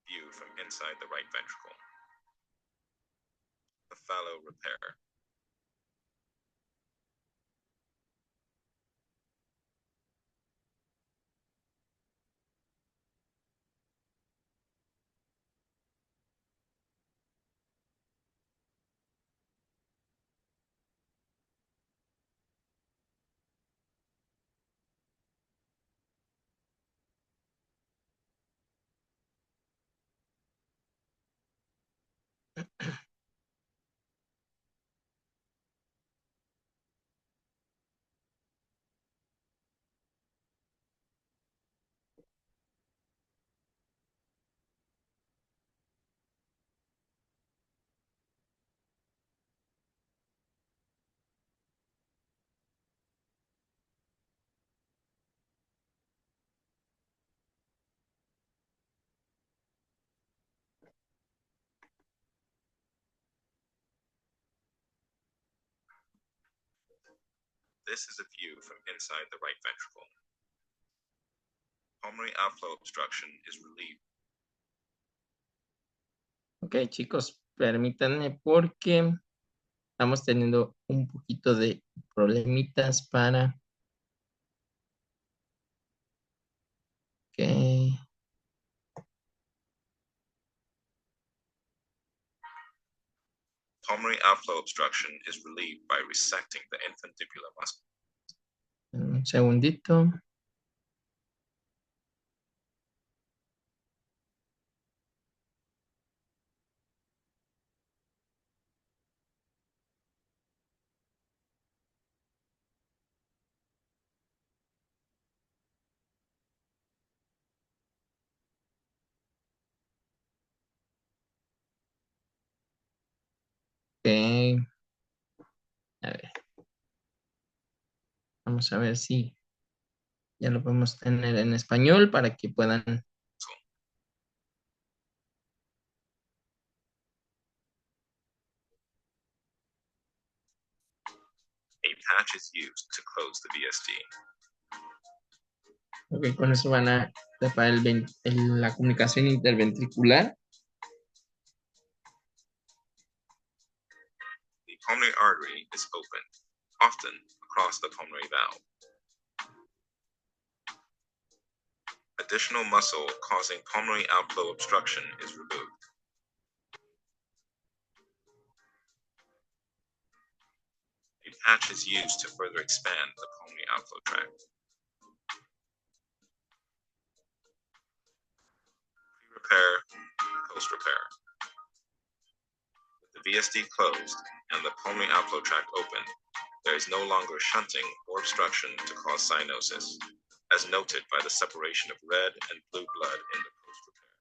view from inside the right ventricle. The fallow repair. This is a view from inside the right ventricle. Pulmonary outflow obstruction is relieved. Ok, chicos, permítanme porque estamos teniendo un poquito de problemitas para que... Pulmonary outflow obstruction is relieved by resecting the infundibular muscle. Un segundito. Ok, a ver, vamos a ver si ya lo podemos tener en español para que puedan... A patch is used to close the VSD. Ok, con eso van a tapar la comunicación interventricular. The pulmonary artery is open, often across the pulmonary valve. Additional muscle causing pulmonary outflow obstruction is removed. A patch is used to further expand the pulmonary outflow tract. Pre-repair, post-repair. With the VSD closed and the pulmonary outflow tract open, there is no longer shunting or obstruction to cause cyanosis, as noted by the separation of red and blue blood in the post-repair.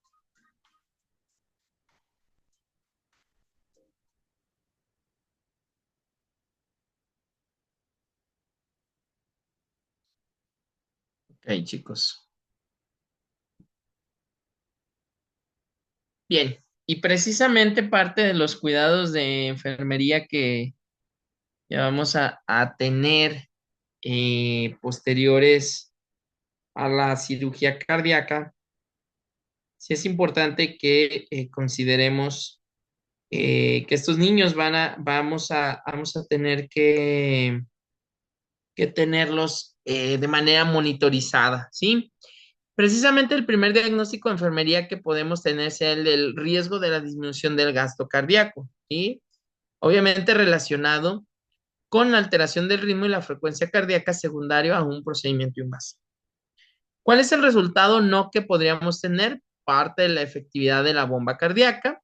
Ok, chicos. Bien, y precisamente parte de los cuidados de enfermería que vamos a tener posteriores a la cirugía cardíaca, sí es importante que consideremos que estos niños vamos a tener que tenerlos de manera monitorizada, ¿sí? Precisamente el primer diagnóstico de enfermería que podemos tener es el del riesgo de la disminución del gasto cardíaco, ¿sí? Obviamente relacionado con la alteración del ritmo y la frecuencia cardíaca secundario a un procedimiento invasivo. ¿Cuál es el resultado no que podríamos tener? Parte de la efectividad de la bomba cardíaca,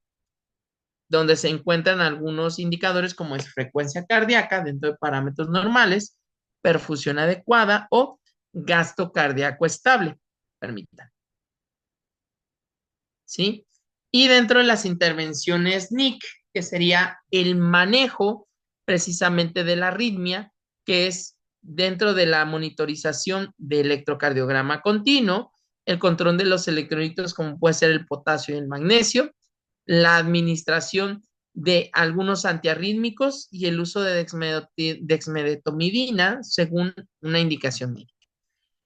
donde se encuentran algunos indicadores como es frecuencia cardíaca dentro de parámetros normales, perfusión adecuada o gasto cardíaco estable. Permítanme. ¿Sí? Y dentro de las intervenciones NIC, que sería el manejo precisamente de la arritmia, que es dentro de la monitorización de electrocardiograma continuo, el control de los electrolitos como puede ser el potasio y el magnesio, la administración de algunos antiarrítmicos y el uso de dexmedetomidina según una indicación médica.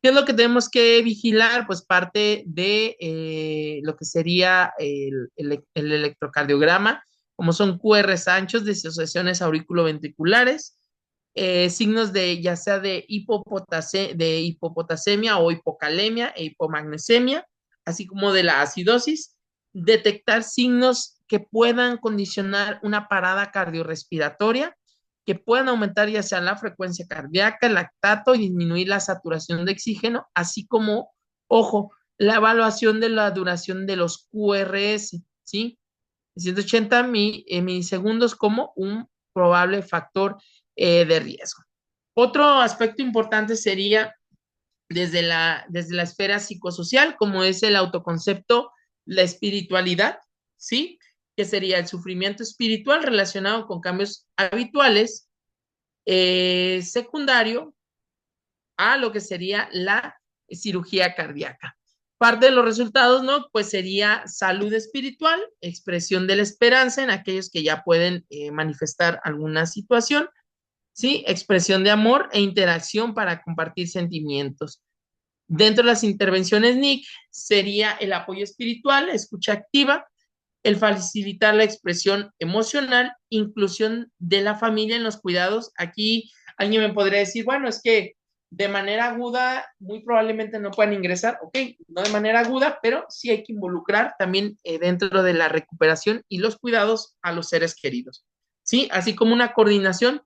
¿Qué es lo que tenemos que vigilar? Pues parte de lo que sería el electrocardiograma, como son QRs anchos, disociaciones auriculoventriculares, signos de ya sea de hipopotasemia o hipocalemia e hipomagnesemia, así como de la acidosis, detectar signos que puedan condicionar una parada cardiorrespiratoria, que puedan aumentar ya sea la frecuencia cardíaca, el lactato y disminuir la saturación de oxígeno, así como, ojo, la evaluación de la duración de los QRS, ¿sí? 180 milisegundos como un probable factor de riesgo. Otro aspecto importante sería desde la esfera psicosocial, como es el autoconcepto, la espiritualidad, ¿sí? Que sería el sufrimiento espiritual relacionado con cambios habituales, secundario a lo que sería la cirugía cardíaca. Parte de los resultados, ¿no? Pues sería salud espiritual, expresión de la esperanza en aquellos que ya pueden manifestar alguna situación, ¿sí? Expresión de amor e interacción para compartir sentimientos. Dentro de las intervenciones NIC sería el apoyo espiritual, escucha activa, el facilitar la expresión emocional, inclusión de la familia en los cuidados. Aquí alguien me podría decir, bueno, es que de manera aguda muy probablemente no puedan ingresar, ok, no de manera aguda, pero sí hay que involucrar también dentro de la recuperación y los cuidados a los seres queridos, ¿sí? Así como una coordinación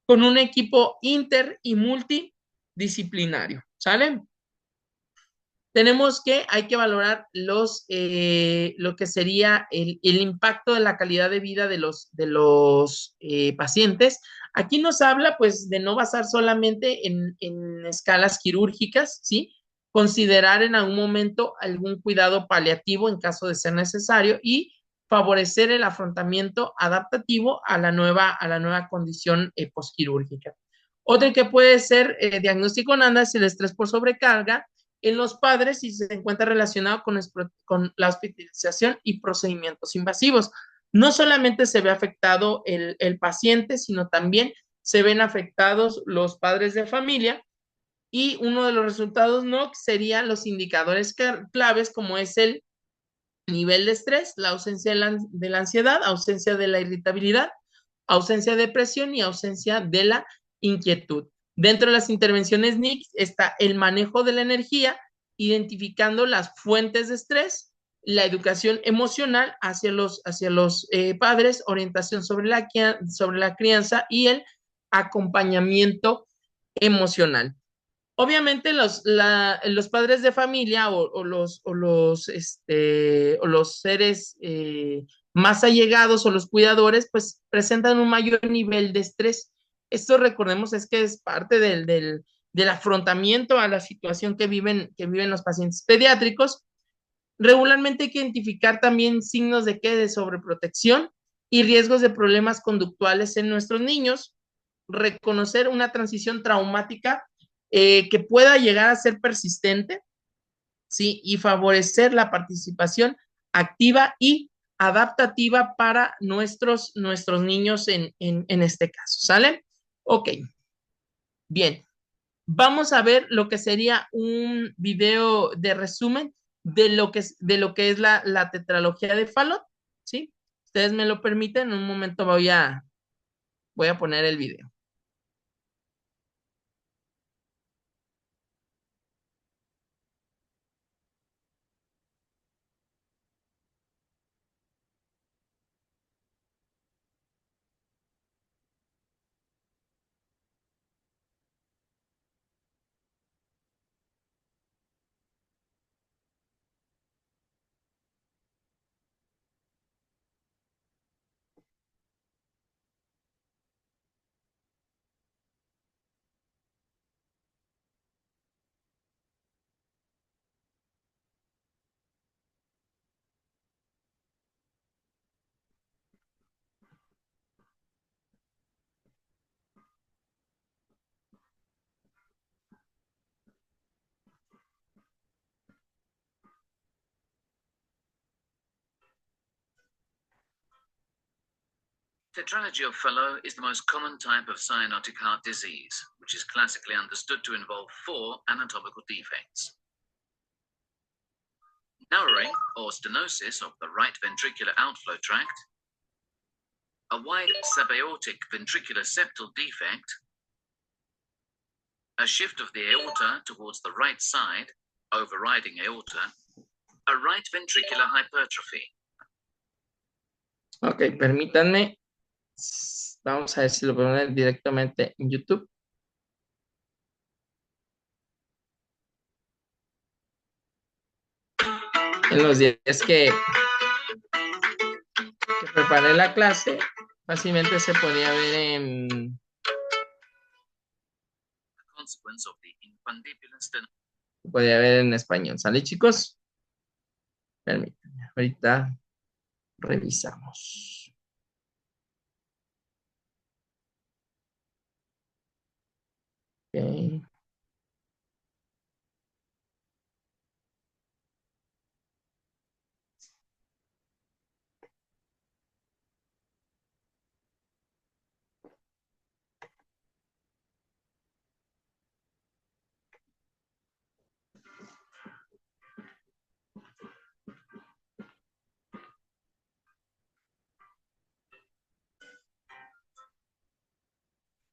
con un equipo inter y multidisciplinario, ¿sale? Tenemos que, hay que valorar lo que sería el impacto de la calidad de vida de los pacientes. Aquí nos habla, pues, de no basar solamente en escalas quirúrgicas, ¿sí? Considerar en algún momento algún cuidado paliativo en caso de ser necesario y favorecer el afrontamiento adaptativo a la nueva condición posquirúrgica. Otra que puede ser diagnóstico NANDA es el estrés por sobrecarga, en los padres y se encuentra relacionado con la hospitalización y procedimientos invasivos. No solamente se ve afectado el paciente, sino también se ven afectados los padres de familia y uno de los resultados no serían los indicadores claves como es el nivel de estrés, la ausencia de la ansiedad, ausencia de la irritabilidad, ausencia de depresión y ausencia de la inquietud. Dentro de las intervenciones NIC está el manejo de la energía, identificando las fuentes de estrés, la educación emocional hacia los padres, orientación sobre la crianza y el acompañamiento emocional. Obviamente los padres de familia o los seres más allegados o los cuidadores, pues presentan un mayor nivel de estrés. Esto recordemos es que es parte del afrontamiento a la situación que viven los pacientes pediátricos. Regularmente hay que identificar también signos de qué, de sobreprotección y riesgos de problemas conductuales en nuestros niños, reconocer una transición traumática que pueda llegar a ser persistente, ¿sí? Y favorecer la participación activa y adaptativa para nuestros niños en este caso, ¿sale? Ok, bien. Vamos a ver lo que sería un video de resumen de lo que es la tetralogía de Fallot, ¿sí? Ustedes me lo permiten, en un momento voy a poner el video. Tetralogy of Fallot is the most common type of cyanotic heart disease, which is classically understood to involve 4 anatomical defects. Narrowing or stenosis of the right ventricular outflow tract, a wide subaortic ventricular septal defect, a shift of the aorta towards the right side, overriding aorta, a right ventricular hypertrophy. Ok, permítanme. Vamos a ver si lo podemos ver directamente en YouTube. En los días que preparé la clase, fácilmente se podía ver en... Podía ver en español. ¿Sale, chicos? Permítanme. Ahorita revisamos. Ok.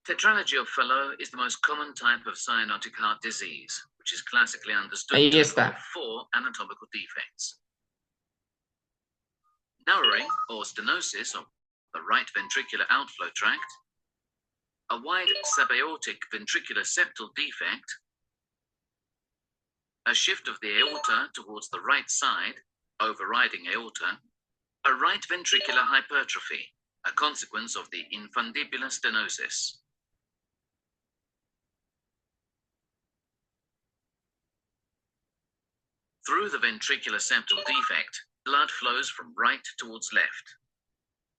Tetralogy of Fallot is the most common type of cyanotic heart disease, which is classically understood Ahí to está. involve 4 anatomical defects. Narrowing or stenosis of the right ventricular outflow tract, a wide subaortic ventricular septal defect, a shift of the aorta towards the right side, overriding aorta, a right ventricular hypertrophy, a consequence of the infundibular stenosis. Through the ventricular septal defect, blood flows from right towards left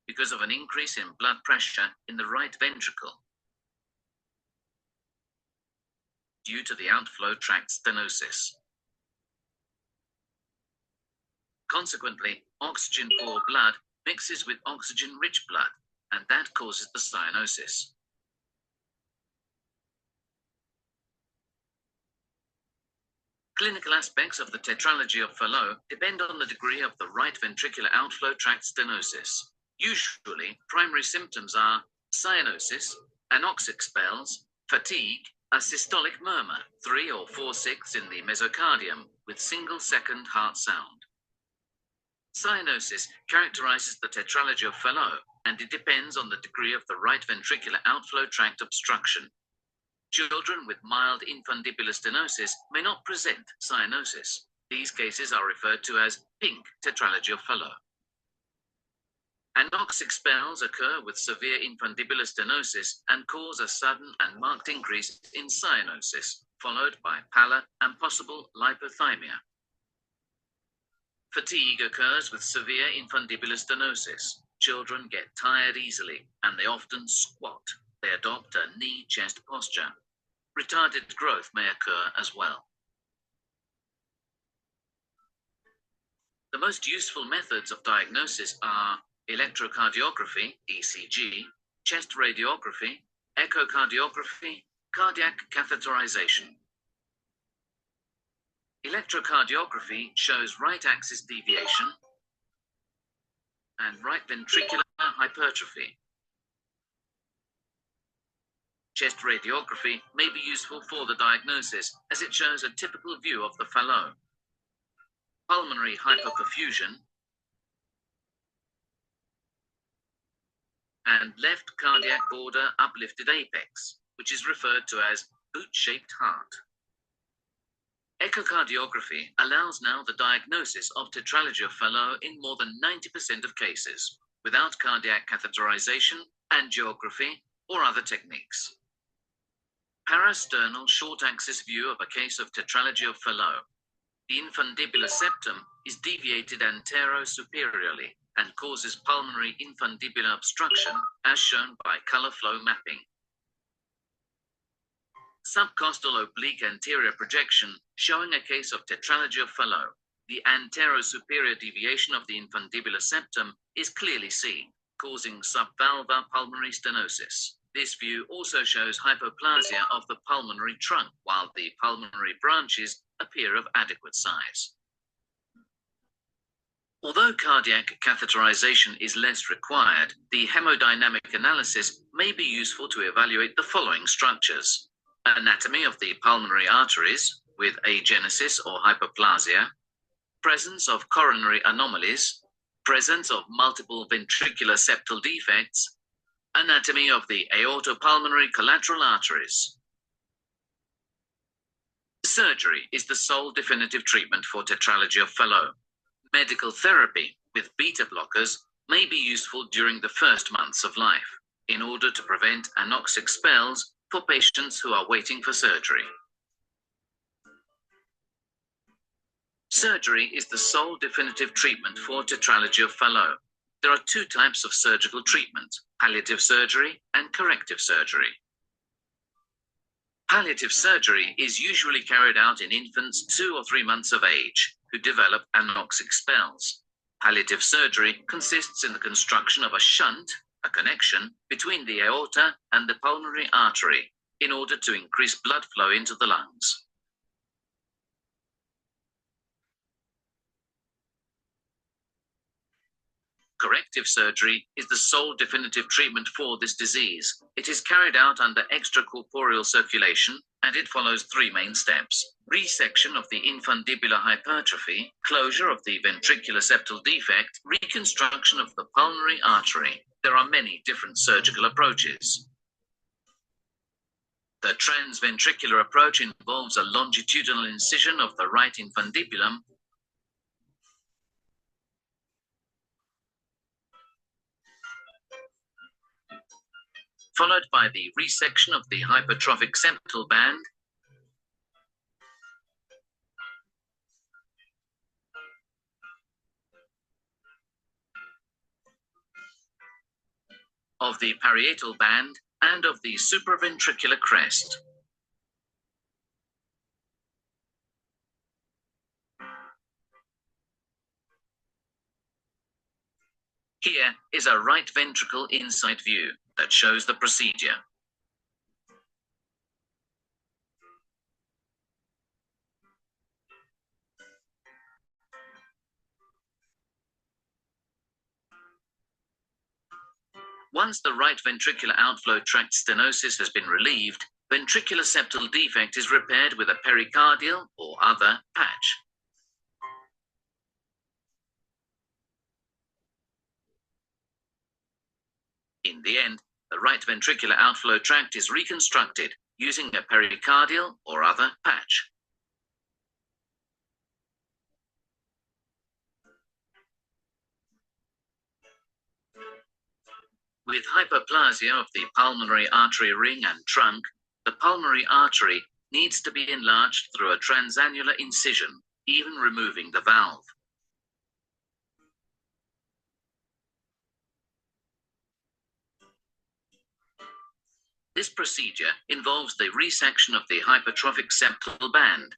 because of an increase in blood pressure in the right ventricle due to the outflow tract stenosis. Consequently, oxygen-poor blood mixes with oxygen-rich blood, and that causes the cyanosis. Clinical aspects of the tetralogy of Fallot depend on the degree of the right ventricular outflow tract stenosis. Usually, primary symptoms are cyanosis, anoxic spells, fatigue, a systolic murmur, 3 or 4/6 in the mesocardium, with single-second heart sound. Cyanosis characterizes the tetralogy of Fallot, and it depends on the degree of the right ventricular outflow tract obstruction. Children with mild infundibular stenosis may not present cyanosis. These cases are referred to as pink tetralogy of Fallot. Anoxic spells occur with severe infundibular stenosis and cause a sudden and marked increase in cyanosis, followed by pallor and possible lipothymic. Fatigue occurs with severe infundibular stenosis. Children get tired easily, and they often squat. They adopt a knee-chest posture. Retarded growth may occur as well. The most useful methods of diagnosis are electrocardiography, ECG, chest radiography, echocardiography, cardiac catheterization. Electrocardiography shows right axis deviation and right ventricular hypertrophy. Chest radiography may be useful for the diagnosis as it shows a typical view of the Fallot. Pulmonary hyperperfusion and left cardiac border uplifted apex, which is referred to as boot-shaped heart. Echocardiography allows now the diagnosis of tetralogy of Fallot in more than 90% of cases, without cardiac catheterization, angiography, or other techniques. Parasternal short-axis view of a case of tetralogy of Fallot. The infundibular septum is deviated antero-superiorly and causes pulmonary infundibular obstruction, as shown by color flow mapping. Subcostal oblique anterior projection showing a case of tetralogy of Fallot. The antero-superior deviation of the infundibular septum is clearly seen. causing subvalvular pulmonary stenosis. This view also shows hypoplasia of the pulmonary trunk, while the pulmonary branches appear of adequate size. Although cardiac catheterization is less required, the hemodynamic analysis may be useful to evaluate the following structures: anatomy of the pulmonary arteries with agenesis or hypoplasia, presence of coronary anomalies, presence of multiple ventricular septal defects, anatomy of the aortopulmonary collateral arteries. Surgery is the sole definitive treatment for tetralogy of Fallot. Medical therapy with beta blockers may be useful during the first months of life in order to prevent anoxic spells for patients who are waiting for surgery. Surgery is the sole definitive treatment for tetralogy of Fallot. There are two types of surgical treatment: palliative surgery and corrective surgery. Palliative surgery is usually carried out in infants 2 or 3 months of age who develop anoxic spells. Palliative surgery consists in the construction of a shunt, a connection between the aorta and the pulmonary artery, in order to increase blood flow into the lungs. Corrective surgery is the sole definitive treatment for this disease. It is carried out under extracorporeal circulation, and it follows 3 main steps: resection of the infundibular hypertrophy, closure of the ventricular septal defect, reconstruction of the pulmonary artery. There are many different surgical approaches. The transventricular approach involves a longitudinal incision of the right infundibulum, followed by the resection of the hypertrophic septal band, of the parietal band, and of the supraventricular crest. Here is a right ventricle inside view that shows the procedure. Once the right ventricular outflow tract stenosis has been relieved, ventricular septal defect is repaired with a pericardial or other patch. In the end, the right ventricular outflow tract is reconstructed using a pericardial or other patch. With hypoplasia of the pulmonary artery ring and trunk, the pulmonary artery needs to be enlarged through a transannular incision, even removing the valve. This procedure involves the resection of the hypertrophic septal band.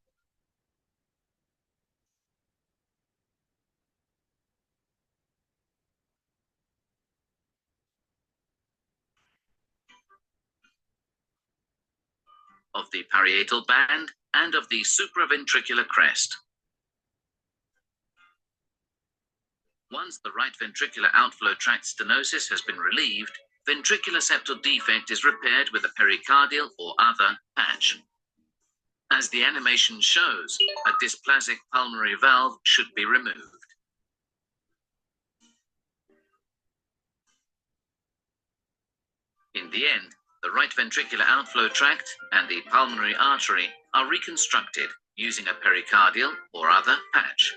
Of the parietal band and of the supraventricular crest. Once the right ventricular outflow tract stenosis has been relieved, ventricular septal defect is repaired with a pericardial or other patch. As the animation shows, a dysplasic pulmonary valve should be removed. In the end, the right ventricular outflow tract and the pulmonary artery are reconstructed using a pericardial or other patch.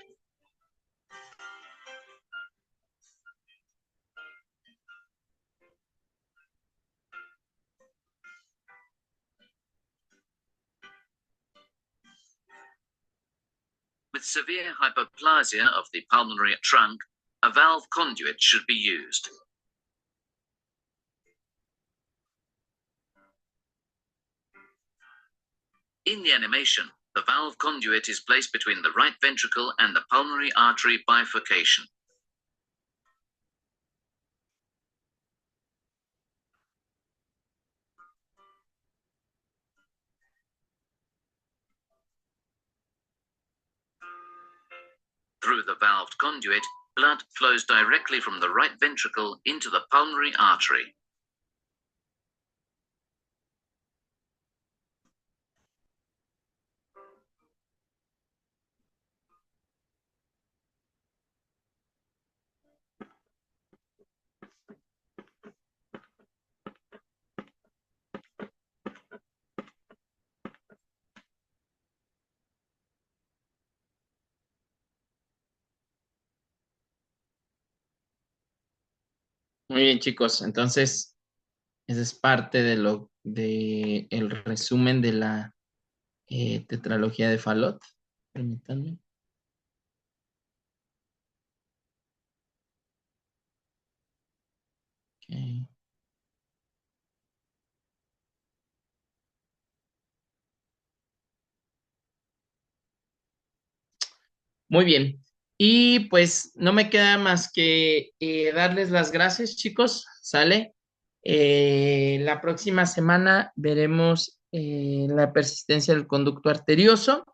With severe hypoplasia of the pulmonary trunk, a valve conduit should be used. In the animation, the valve conduit is placed between the right ventricle and the pulmonary artery bifurcation. Through the valved conduit, blood flows directly from the right ventricle into the pulmonary artery. Muy bien, chicos. Entonces, esa es parte de el resumen de la tetralogía de Fallot. Permítanme. Ok. Muy bien. Y pues no me queda más que darles las gracias, chicos. ¿Sale? La próxima semana veremos la persistencia del conducto arterioso.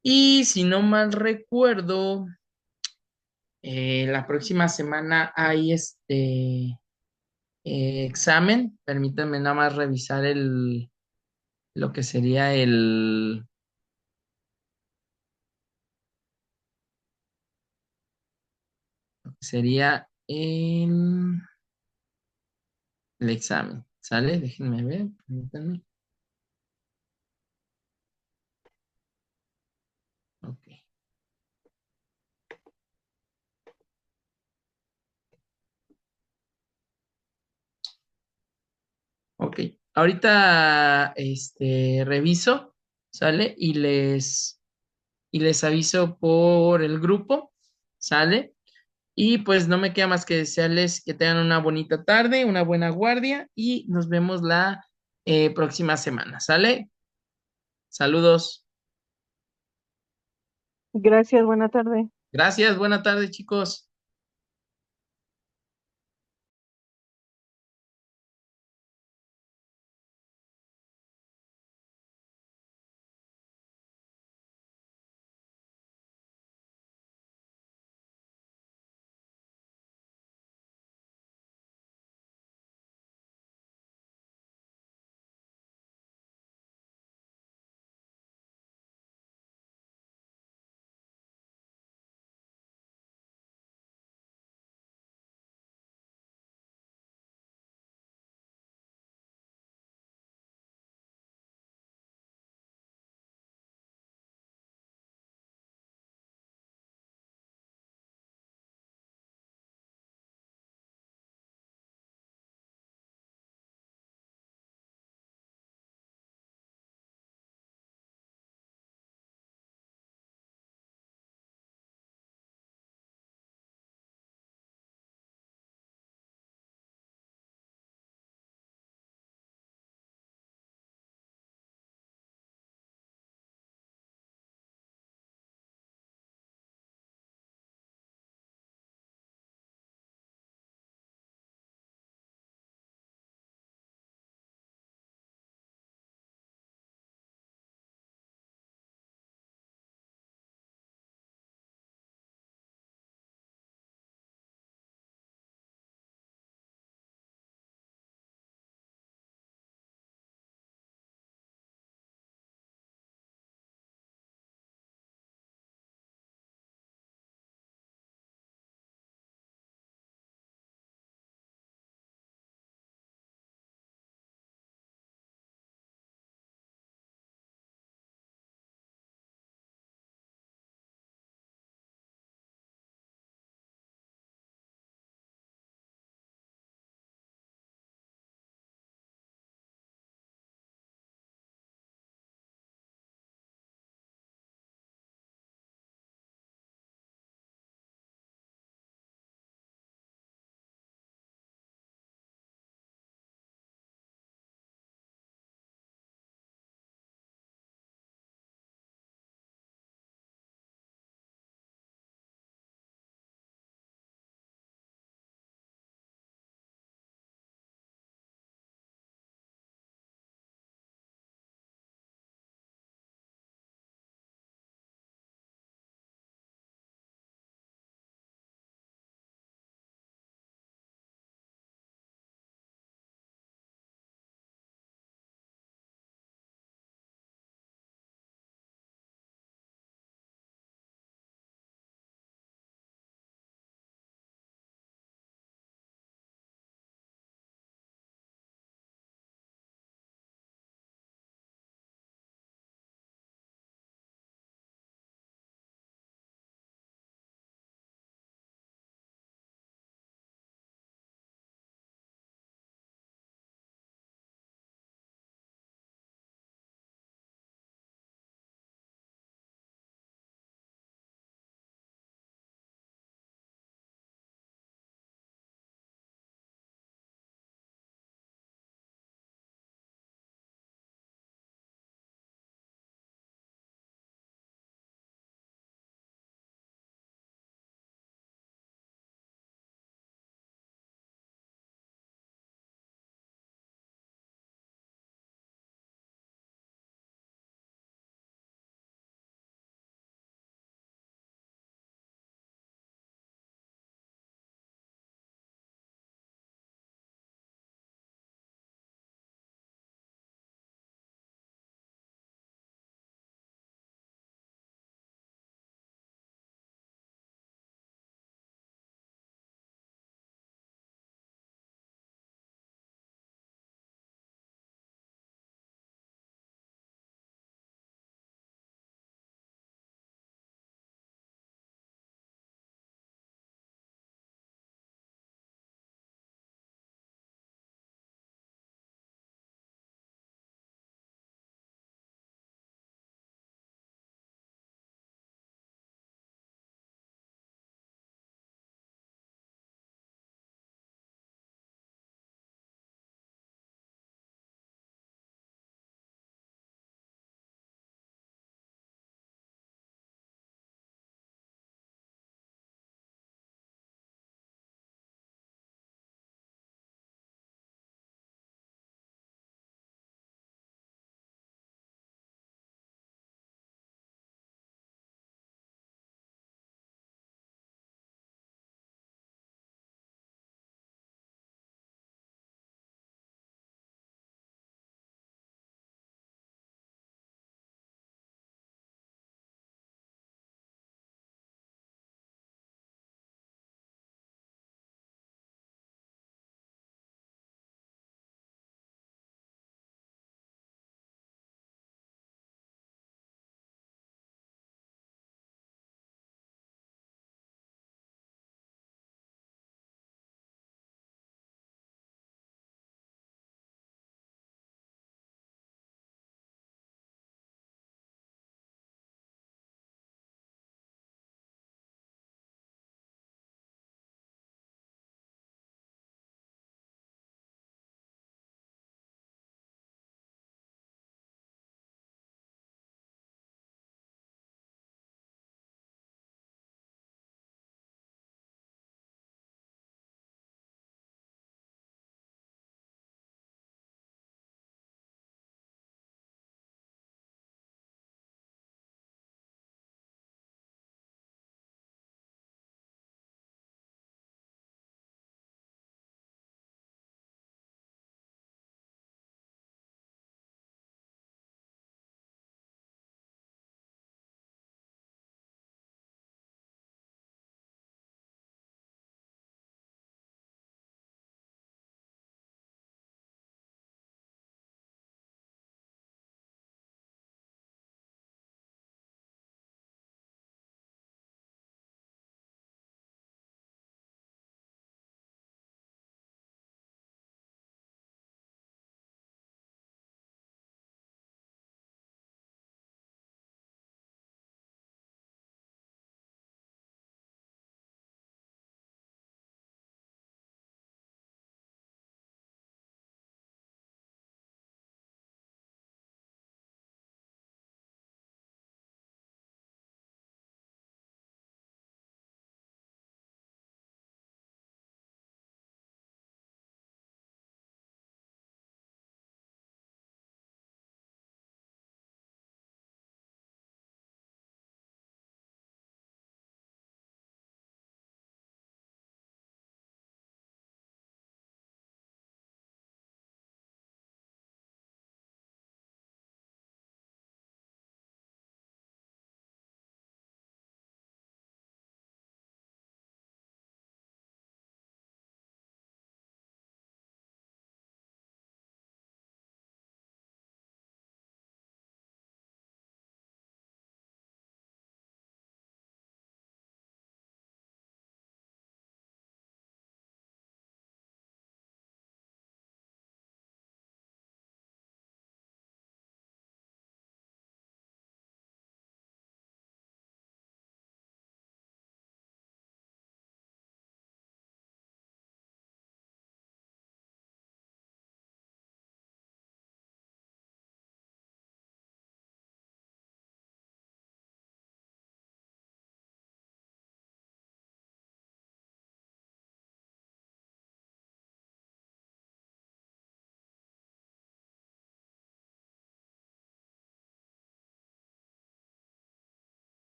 Y si no mal recuerdo, la próxima semana hay examen. Permítanme nada más revisar lo que sería el examen. ¿Sale? Déjenme ver. Permítanme. Ok. Ok. Ahorita reviso, ¿sale? Y les aviso por el grupo, ¿sale? Y pues no me queda más que desearles que tengan una bonita tarde, una buena guardia y nos vemos la próxima semana, ¿sale? Saludos. Gracias, buena tarde. Gracias, buena tarde, chicos.